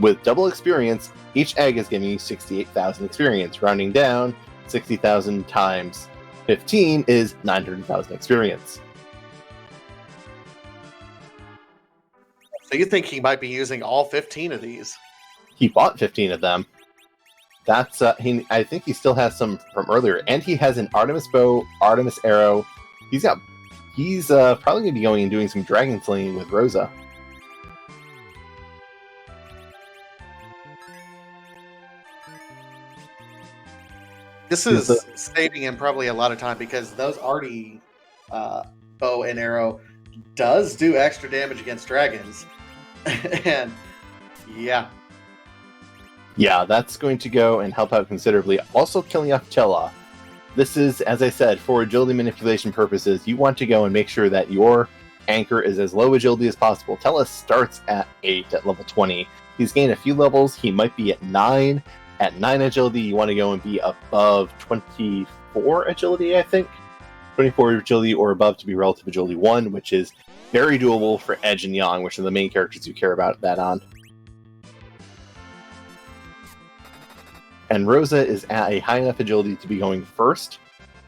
With double experience, each egg is giving you 68,000 experience. Rounding down, 60,000 times 15 is 900,000 experience. So you think he might be using all 15 of these? He bought 15 of them. That's I think he still has some from earlier, and he has an Artemis bow, Artemis arrow. He's probably going to be going and doing some dragon slaying with Rosa. This is saving him probably a lot of time because those Artie bow and arrow does do extra damage against dragons. And yeah, that's going to go and help out considerably. Also killing off Tella. This is, as I said, for agility manipulation purposes, you want to go and make sure that your anchor is as low agility as possible. Tella starts at 8 at level 20. He's gained a few levels. He might be at 9. At 9 agility, you want to go and be above 24 agility, I think. 24 agility or above to be relative agility 1, which is very doable for Edge and Yang, which are the main characters you care about that on. And Rosa is at a high enough agility to be going first,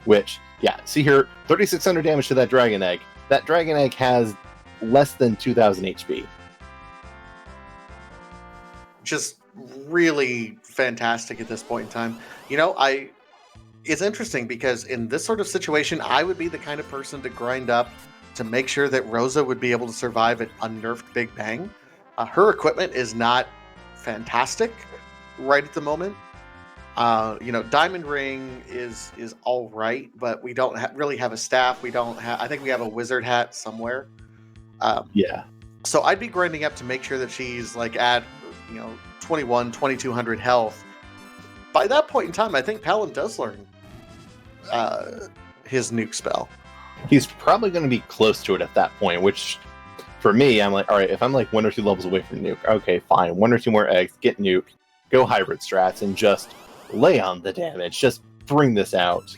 which, see here, 3,600 damage to that Dragon Egg. That Dragon Egg has less than 2,000 HP. Just really fantastic at this point in time. You know, it's interesting because in this sort of situation, I would be the kind of person to grind up to make sure that Rosa would be able to survive an unnerfed Big Bang. Her equipment is not fantastic right at the moment. Diamond Ring is all right, but we don't really have a staff. I think we have a wizard hat somewhere. So I'd be grinding up to make sure that she's like at 2,200 health. By that point in time, I think Palom does learn his nuke spell. He's probably going to be close to it at that point, which for me, I'm like, all right, if I'm like 1 or 2 levels away from nuke, okay, fine. 1 or 2 more eggs, get nuke, go hybrid strats, and just lay on the damage. Just bring this out.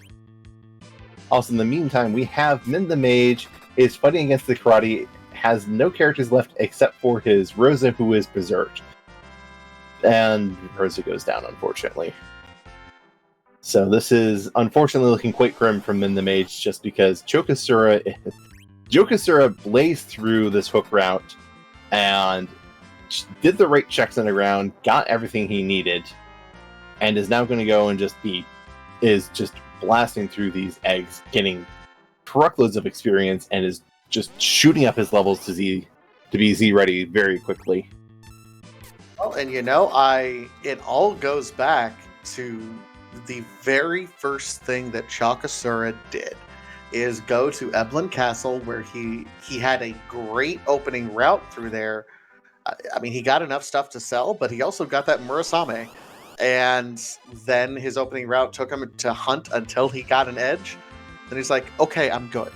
Also, in the meantime, we have Minh the Mage is fighting against the karate, has no characters left except for his Rosa, who is berserked. And Rosa goes down, unfortunately. So this is unfortunately looking quite grim from Minh the Mage, just because chocosura blazed through this hook route and did the right checks on the ground, got everything he needed, and is now going to go and just blasting through these eggs, getting truckloads of experience, and is just shooting up his levels to be Z ready very quickly. Well, and it all goes back to the very first thing that chocosura did is go to Eblan Castle, where he had a great opening route through there. I mean, he got enough stuff to sell, but he also got that Murasame. And then his opening route took him to hunt until he got an edge. Then he's like, okay, I'm good.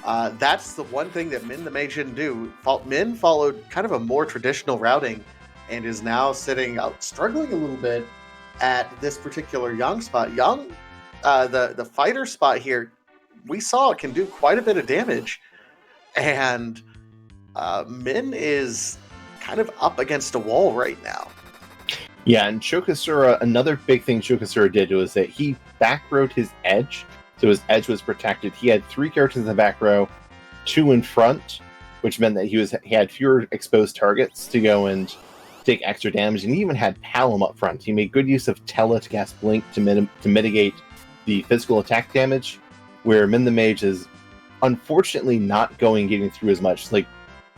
That's the one thing that Minh the Mage didn't do. Minh followed kind of a more traditional routing and is now sitting out, struggling a little bit at this particular Yang spot. Yang, the fighter spot here, we saw it can do quite a bit of damage. And Minh is kind of up against a wall right now. Yeah, and chocosura, another big thing chocosura did was that he back rowed his edge, so his edge was protected. He had 3 characters in the back row, 2 in front, which meant that he had fewer exposed targets to go and take extra damage, and he even had Palom up front. He made good use of Tela to cast Blink to mitigate the physical attack damage, where Minh the Mage is unfortunately not getting through as much. Like,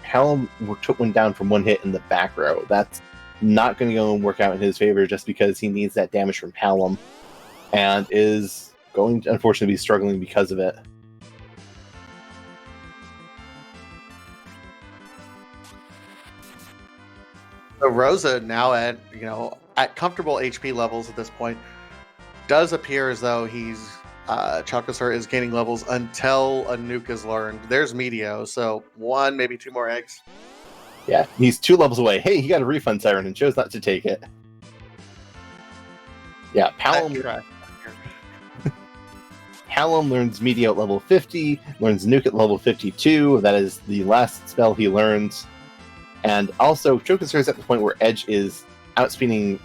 Palom took one down from one hit in the back row. That's not going to go and work out in his favor just because he needs that damage from Palom, and is going to unfortunately be struggling because of it. So Rosa, now at comfortable HP levels at this point, does appear as though he's chocosura is gaining levels until a nuke is learned. There's Meteo, so 1, maybe 2 more eggs. Yeah, he's 2 levels away. Hey, he got a refund siren and chose not to take it. Yeah, Palom learns Meteo at level 50, learns Nuke at level 52. That is the last spell he learns. And also, chocosura is at the point where Edge is outspeeding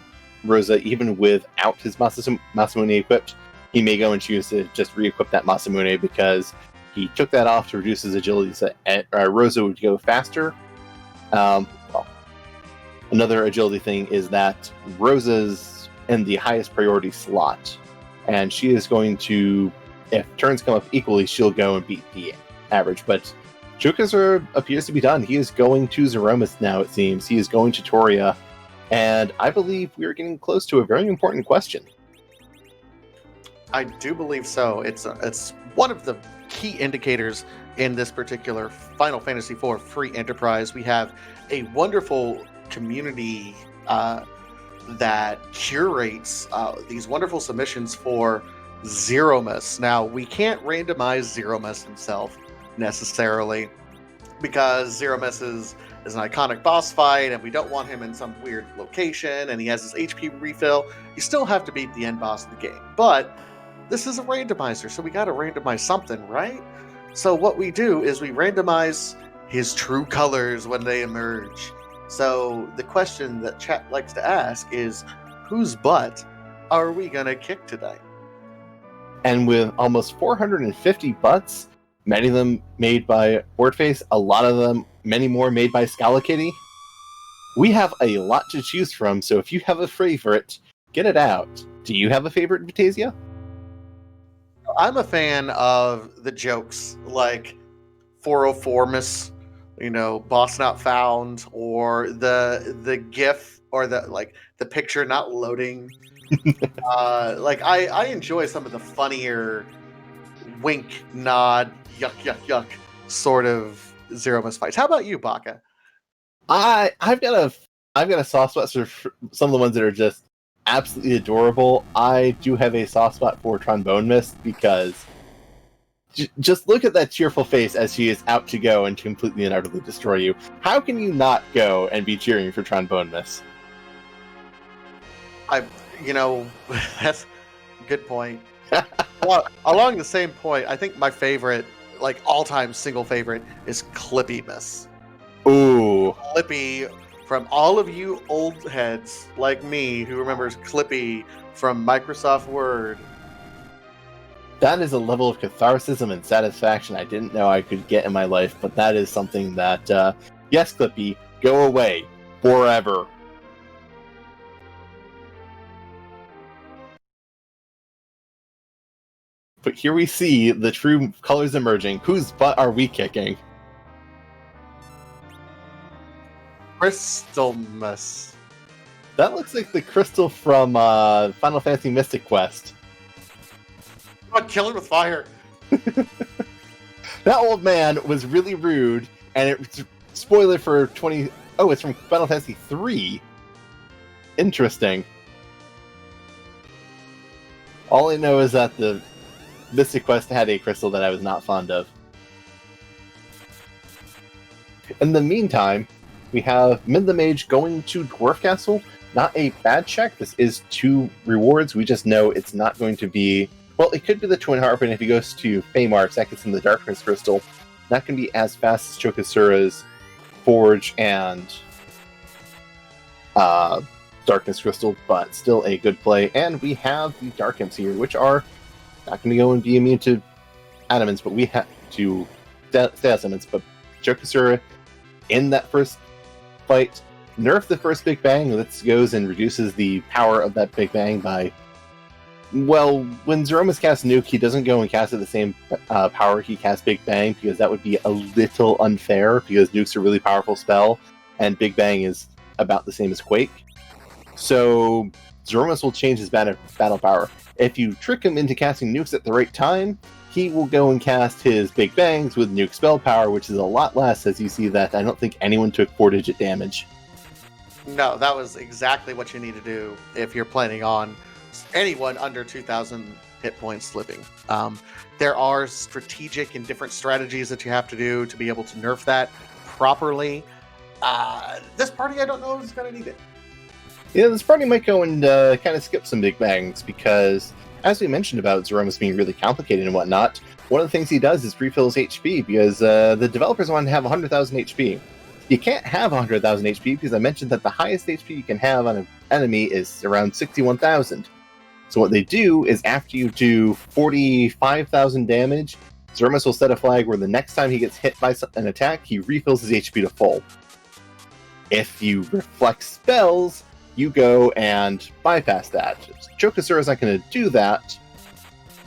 Rosa even without his Masamune equipped. He may go and choose to just re-equip that Masamune because he took that off to reduce his agility so Rosa would go faster. Another agility thing is that Rosa's in the highest priority slot, and she is going to, if turns come up equally, she'll go and beat the average. But chocosura appears to be done. He is going to Threemus now, it seems. He is going to Toria, and I believe we are getting close to a very important question. I do believe so. It's one of the key indicators in this particular Final Fantasy IV free enterprise. We have a wonderful community that curates these wonderful submissions for Threemus. Now, we can't randomize Threemus himself necessarily because Threemus is an iconic boss fight and we don't want him in some weird location and he has his HP refill. You still have to beat the end boss of the game. But this is a randomizer, so we got to randomize something, right? So what we do is we randomize his true colors when they emerge. So the question that chat likes to ask is, whose butt are we going to kick today? And with almost 450 butts, many of them made by Boardface, a lot of them, many more made by Scala Kitty, we have a lot to choose from, so if you have a favorite, get it out. Do you have a favorite, Vitasia? I'm a fan of the jokes like 404-Miss, boss not found, or the GIF or the picture not loading. I enjoy some of the funnier wink, nod, yuck, yuck, yuck sort of Threemus fights. How about you, Baka? I've got a soft spot for some of the ones that are just absolutely adorable. I do have a soft spot for Trombone Mist because just look at that cheerful face as she is out to go and completely and utterly destroy you. How can you not go and be cheering for Trombone Mist? That's a good point. Well, along the same point, I think my favorite, like all-time single favorite is Clippymas. Ooh. Clippy, from all of you old heads like me who remembers Clippy from Microsoft Word. That is a level of catharsis and satisfaction I didn't know I could get in my life, but that is something that, yes, Clippy, go away forever. But here we see the true colors emerging. Whose butt are we kicking? Crystalmus. That looks like the crystal from Final Fantasy Mystic Quest. God, kill it with fire. That old man was really rude, and it's spoiler for 20. Oh, it's from Final Fantasy 3. Interesting. All I know is that the Mystic Quest had a crystal that I was not fond of. In the meantime, we have Minh the Mage going to Dwarf Castle. Not a bad check. This is 2 rewards. We just know it's not going to be... Well, it could be the Twin Harp, and if he goes to Feymarch, that gets him the Darkness Crystal. Not going to be as fast as Chocosura's Forge and Darkness Crystal, but still a good play. And we have the Dark Imps here, which are not going to go and be immune to adamants, but we have to status elements. But Chocosura, in that first fight, nerf the first Big Bang. This goes and reduces the power of that Big Bang by... Well, when Threemus casts Nuke, he doesn't go and cast at the same power he casts Big Bang, because that would be a little unfair, because Nuke's a really powerful spell, and Big Bang is about the same as Quake. So, Threemus will change his battle power. If you trick him into casting Nukes at the right time, he will go and cast his Big Bangs with Nuke spell power, which is a lot less, as you see that I don't think anyone took 4-digit damage. No, that was exactly what you need to do if you're planning on anyone under 2,000 hit points living. There are strategic and different strategies that you have to do to be able to nerf that properly. This party, I don't know, is going to need it. Yeah, this party might go and kind of skip some Big Bangs, because, as we mentioned about Threemus being really complicated and whatnot, one of the things he does is refill his HP, because the developers want to have 100,000 HP. You can't have 100,000 HP, because I mentioned that the highest HP you can have on an enemy is around 61,000. So what they do is, after you do 45,000 damage, Threemus will set a flag where the next time he gets hit by an attack, he refills his HP to full. If you reflect spells, you go and bypass that. Chocosura is not going to do that,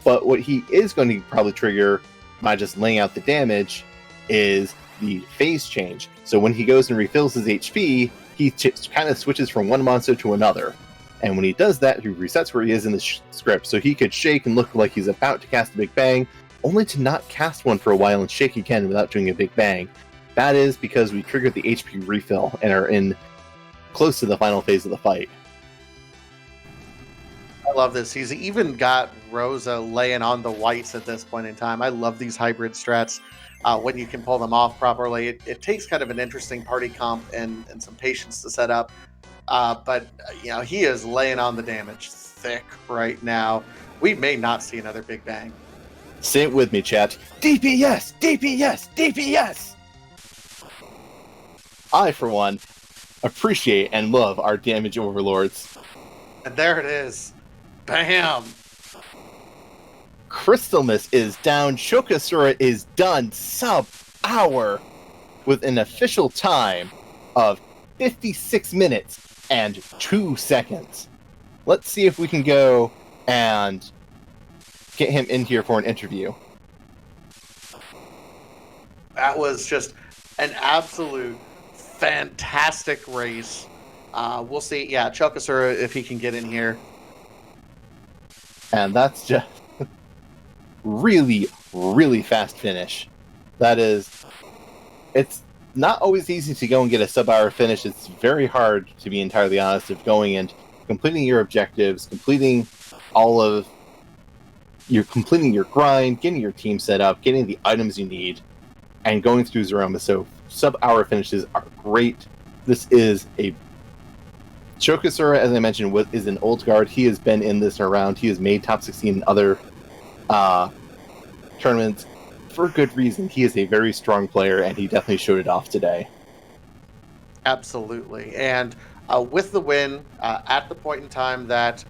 but what he is going to probably trigger by just laying out the damage is the phase change. So when he goes and refills his HP, he kind of switches from one monster to another. And when he does that, he resets where he is in the script. So he could shake and look like he's about to cast a Big Bang, only to not cast one for a while and shake again without doing a Big Bang. That is because we triggered the HP refill and are in close to the final phase of the fight. I love this. He's even got Rosa laying on the whites at this point in time. I love these hybrid strats when you can pull them off properly. It takes kind of an interesting party comp and some patience to set up. But he is laying on the damage thick right now. We may not see another Big Bang. Say it with me, chat. DPS! DPS! DPS! I, for one, appreciate and love our damage overlords. And there it is. Bam! Crystalmus is down. Chocosura is done sub-hour with an official time of 56 minutes and 2 seconds. Let's see if we can go and get him in here for an interview. That was just an absolute fantastic race. We'll see. Yeah, Chocosura, if he can get in here. And that's just really, really fast finish. That is... It's not always easy to go and get a sub-hour finish. It's very hard, to be entirely honest, of going and completing your objectives, completing your grind, getting your team set up, getting the items you need, and going through Threemus. So sub-hour finishes are great. This is a... Chocosura, as I mentioned, is an old guard. He has been in this around. He has made top 16 in other tournaments. for good reason. He is a very strong player, and he definitely showed it off today. Absolutely. And with the win, at the point in time that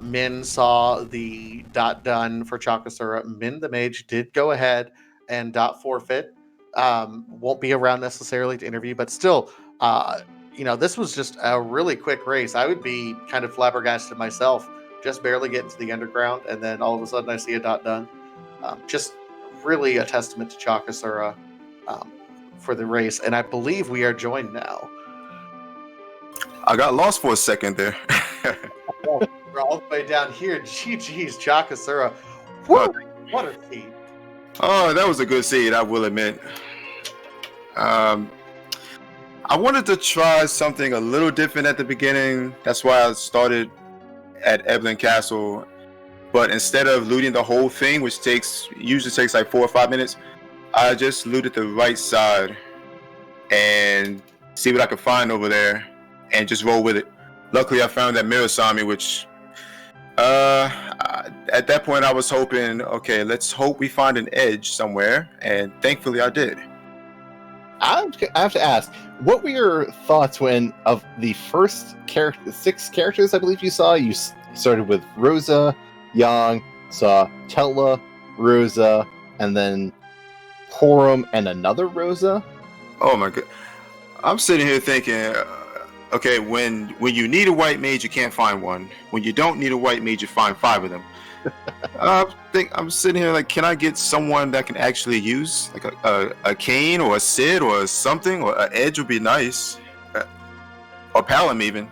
Min saw the dot done for chocosura, Min the mage did go ahead and dot forfeit. Won't be around necessarily to interview, but still, uh, this was just a really quick race. I would be kind of flabbergasted myself, just barely getting to the underground, and then all of a sudden I see a dot done. Just really a testament to chocosura um, for the race, and I believe we are joined now. I got lost for a second there. We're all the way down here. GG's chocosura. Woo! What a feat. Oh, that was a good seed, I will admit. I wanted to try something a little different at the beginning. That's why I started at Evelyn Castle. But instead of looting the whole thing, which usually takes like 4 or 5 minutes, I just looted the right side and see what I could find over there and just roll with it. Luckily, I found that Mirasami, which at that point I was hoping, okay, let's hope we find an edge somewhere, and thankfully I did. I have to ask, what were your thoughts when, of the first 6 characters I believe you saw? You started with Rosa, Yang, saw Tella, Rosa, and then Horum and another Rosa? Oh my god. I'm sitting here thinking, okay, when you need a white mage, you can't find one. When you don't need a white mage, you find 5 of them. I'm sitting here like, can I get someone that can actually use like a cane or a Sid or something, or an edge would be nice, or Palom even.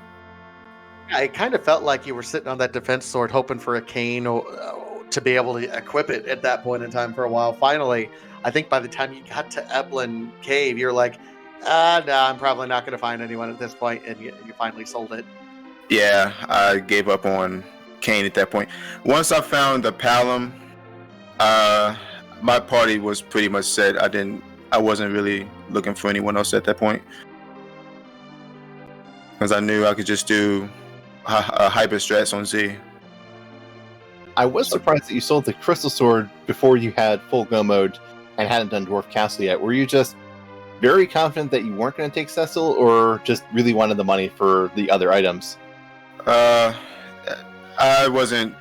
I kind of felt like you were sitting on that defense sword hoping for a cane to be able to equip it at that point in time for a while. Finally, I think by the time you got to Eplin Cave, you're like, no, I'm probably not going to find anyone at this point, and you finally sold it. Yeah, I gave up on cane at that point. Once I found the Palom, my party was pretty much set. I wasn't really looking for anyone else at that point, because I knew I could just do a hyper strats on Z. I was surprised that you sold the Crystal Sword before you had full go mode and hadn't done Dwarf Castle yet. Were you just very confident that you weren't going to take Cecil, or just really wanted the money for the other items? I wasn't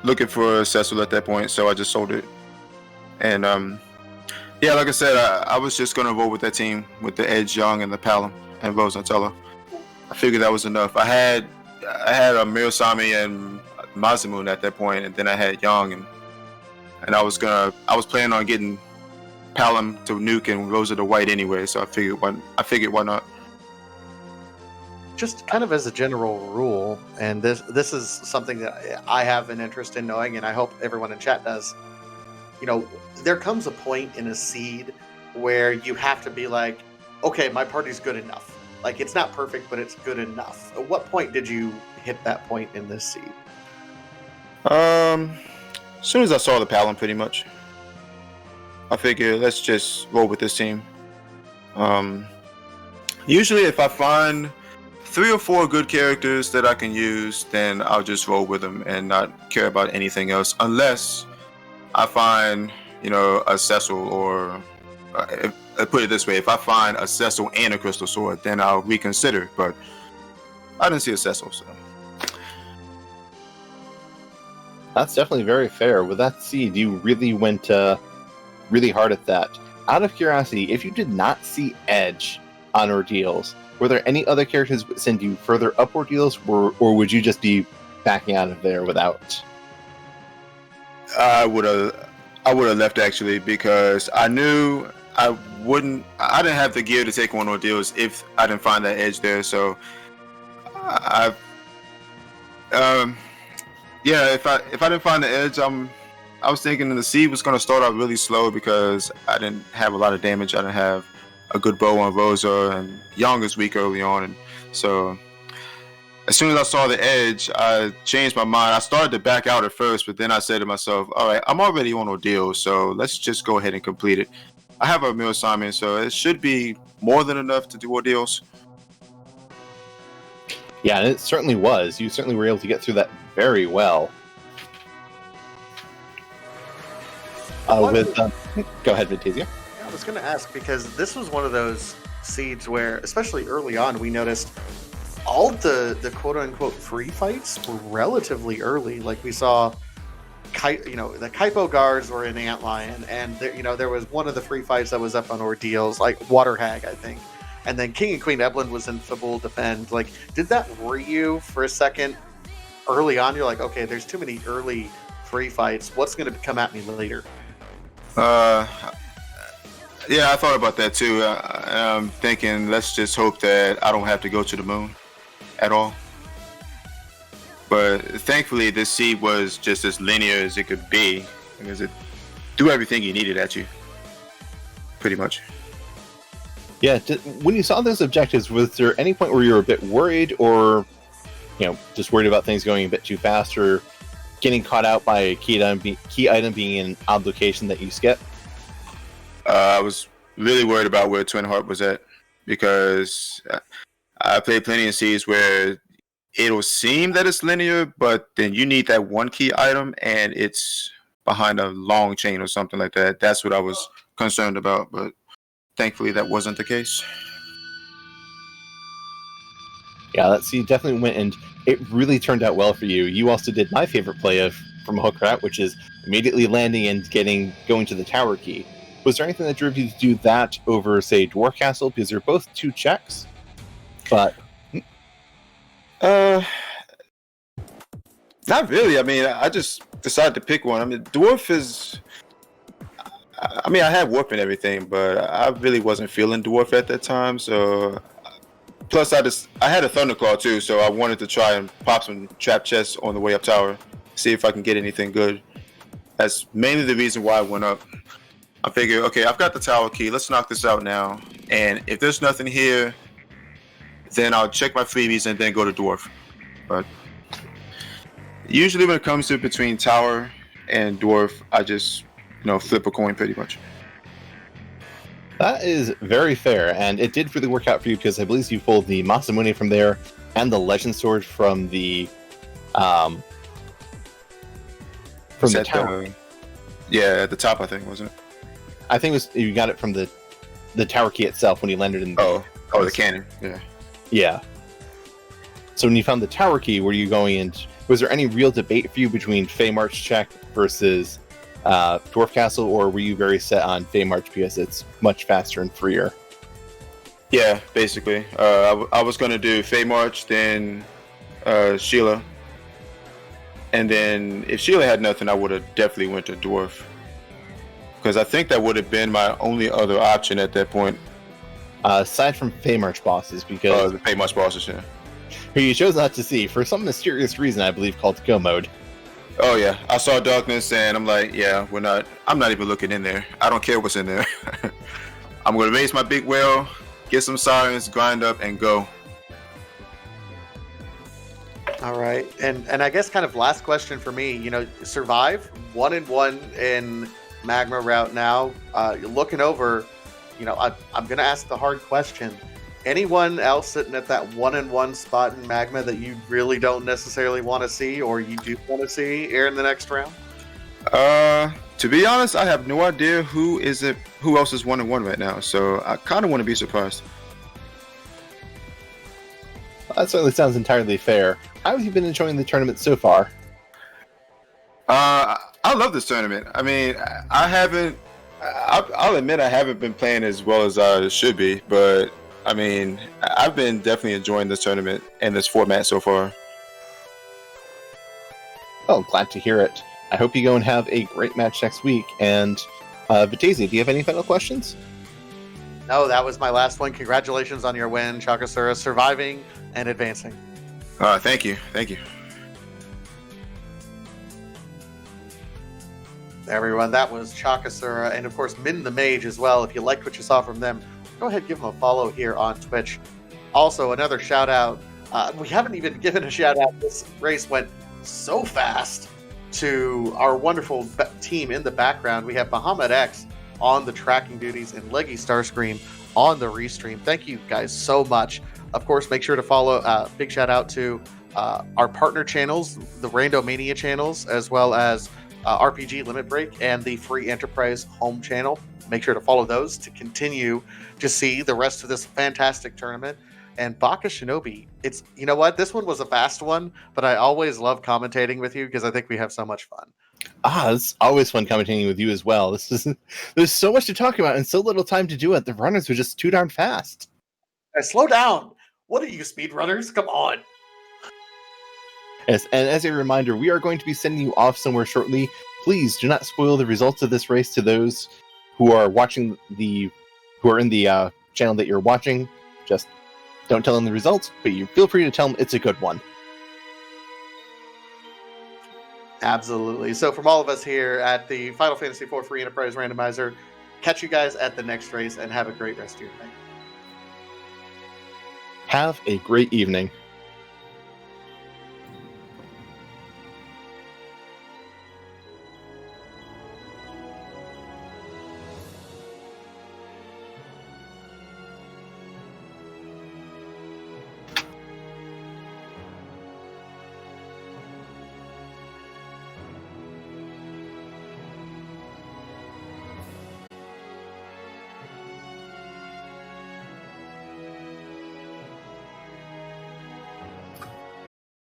looking for Cecil at that point, so I just sold it. And yeah, like I said, I was just going to roll with that team with the Edge, Young, and the Palom, and Rose and Tella. I figured that was enough. I had a Mirasami and Masamune at that point, and then I had Young, and I was planning on getting Palom to nuke and Rosa to white anyway, so I figured why not. Just kind of as a general rule, and this is something that I have an interest in knowing, and I hope everyone in chat does. There comes a point in a seed where you have to be like, okay, my party's good enough. Like, it's not perfect, but it's good enough. At what point did you hit that point in this seed? As soon as I saw the Palom, pretty much. I figured, let's just roll with this team. Usually if I find 3 or 4 good characters that I can use, then I'll just roll with them and not care about anything else, unless I find, a Cecil, or put it this way, if I find a Cecil and a Crystal Sword, then I'll reconsider, but I didn't see a Cecil, so. That's definitely very fair. With that seed, you really went really hard at that. Out of curiosity, if you did not see Edge on Ordeals, were there any other characters that send you further up Ordeals, or would you just be backing out of there without? I would have left, actually, because I knew I didn't have the gear to take on Ordeals if I didn't find that Edge there, so yeah, if I didn't find the Edge, I was thinking the seed was going to start out really slow because I didn't have a lot of damage. I didn't have a good bow on Rosa, and Young is weak early on, and so as soon as I saw the Edge, I changed my mind. I started to back out at first, but then I said to myself, all right, I'm already on Ordeal, so let's just go ahead and complete it. I have a Mill assignment, so it should be more than enough to do Ordeals. Yeah, and it certainly was. You certainly were able to get through that very well. Go ahead, Vitasia. Yeah, I was going to ask because this was one of those seeds where, especially early on, we noticed all the quote unquote free fights were relatively early. Like we saw, the Kaipo guards were in Antlion, and there was one of the free fights that was up on Ordeals, like Water Hag, I think. And then King and Queen Evelyn was in Fibble Defend. Like, did that worry you for a second early on? You're like, okay, there's too many early free fights. What's going to come at me later? Yeah, I thought about that too. I'm thinking, let's just hope that I don't have to go to the moon at all. But thankfully, this seed was just as linear as it could be, because it threw everything you needed at you, pretty much. Yeah, when you saw those objectives, was there any point where you were a bit worried, or just worried about things going a bit too fast, or getting caught out by a key item being in an odd location that you skip? I was really worried about where Twin Heart was at, because I played plenty of seeds where it'll seem that it's linear, but then you need that one key item and it's behind a long chain or something like that. That's what I was concerned about, but thankfully that wasn't the case. Yeah, that seed definitely went, and it really turned out well for you. You also did my favorite play from Hook Rat, which is immediately landing and going to the tower key. Was there anything that drove you to do that over, say, Dwarf Castle? Because they're both 2 checks, but not really. I mean, I just decided to pick one. I mean, Dwarf is. I mean, I had Warp and everything, but I really wasn't feeling Dwarf at that time. So, plus I had a Thunderclaw too, so I wanted to try and pop some trap chests on the way up tower, see if I can get anything good. That's mainly the reason why I went up. I figured, okay, I've got the tower key. Let's knock this out now. And if there's nothing here, then I'll check my freebies and then go to Dwarf. But usually when it comes to between tower and Dwarf, I just, flip a coin pretty much. That is very fair, and it did really work out for you, because I believe you pulled the Masamune from there and the Legend Sword from the tower. Yeah, at the top, I think, wasn't it? I think you got it from the tower key itself when you landed in. The cannon. Yeah. Yeah. So when you found the tower key, were you going in? Was there any real debate for you between Fey March check versus Dwarf Castle, or were you very set on Fey March because it's much faster and freer? Yeah, basically. I was going to do Fey March, then Sheila. And then if Sheila had nothing, I would have definitely went to Dwarf. Because I think that would have been my only other option at that point. Aside from Fey March bosses, because... the Fey March bosses, yeah. Who you chose not to see, for some mysterious reason, I believe, called Go Mode. Oh, yeah. I saw darkness, and I'm like, yeah, I'm not even looking in there. I don't care what's in there. I'm going to raise my big whale, get some sirens, grind up, and go. All right. And I guess kind of last question for me, survive 1-1 in Magma route now. You're looking over, I'm going to ask the hard question. Anyone else sitting at that 1-1 spot in Magma that you really don't necessarily want to see, or you do want to see here in the next round? To be honest, I have no idea who else is 1-1 right now, so I kind of want to be surprised. That certainly sounds entirely fair. How have you been enjoying the tournament so far? I love this tournament. I mean, I'll admit I haven't been playing as well as I should be, but I mean, I've been definitely enjoying this tournament and this format so far. Oh, glad to hear it. I hope you go and have a great match next week. And Vitasia, do you have any final questions? No, that was my last one. Congratulations on your win, chocosura, surviving and advancing. Thank you. Everyone, that was chocosura, and of course Minh the Mage as well. If you liked what you saw from them, go ahead and give them a follow here on Twitch. Also, another shout out. We haven't even given a shout out. This race went so fast to our wonderful team in the background. We have Bahamut X on the tracking duties and Leggy Starscream on the restream. Thank you guys so much. Of course, make sure to follow. Big shout out to our partner channels, the Randomania channels, as well as RPG Limit Break and the Free Enterprise home channel. Make sure to follow those to continue to see the rest of this fantastic tournament. And Baka Shinobi, it's, you know what, this one was a fast one, but I always love commentating with you because I think we have so much fun. It's always fun commentating with you as well. There's so much to talk about and so little time to do it. The runners were just too darn fast. Slow down. What are you, speedrunners? Come on. Yes, and as a reminder, we are going to be sending you off somewhere shortly. Please do not spoil the results of this race to those who are watching who are in the channel that you're watching. Just don't tell them the results, but you feel free to tell them it's a good one. Absolutely. So from all of us here at the Final Fantasy IV Free Enterprise Randomizer, catch you guys at the next race and have a great rest of your night. Have a great evening.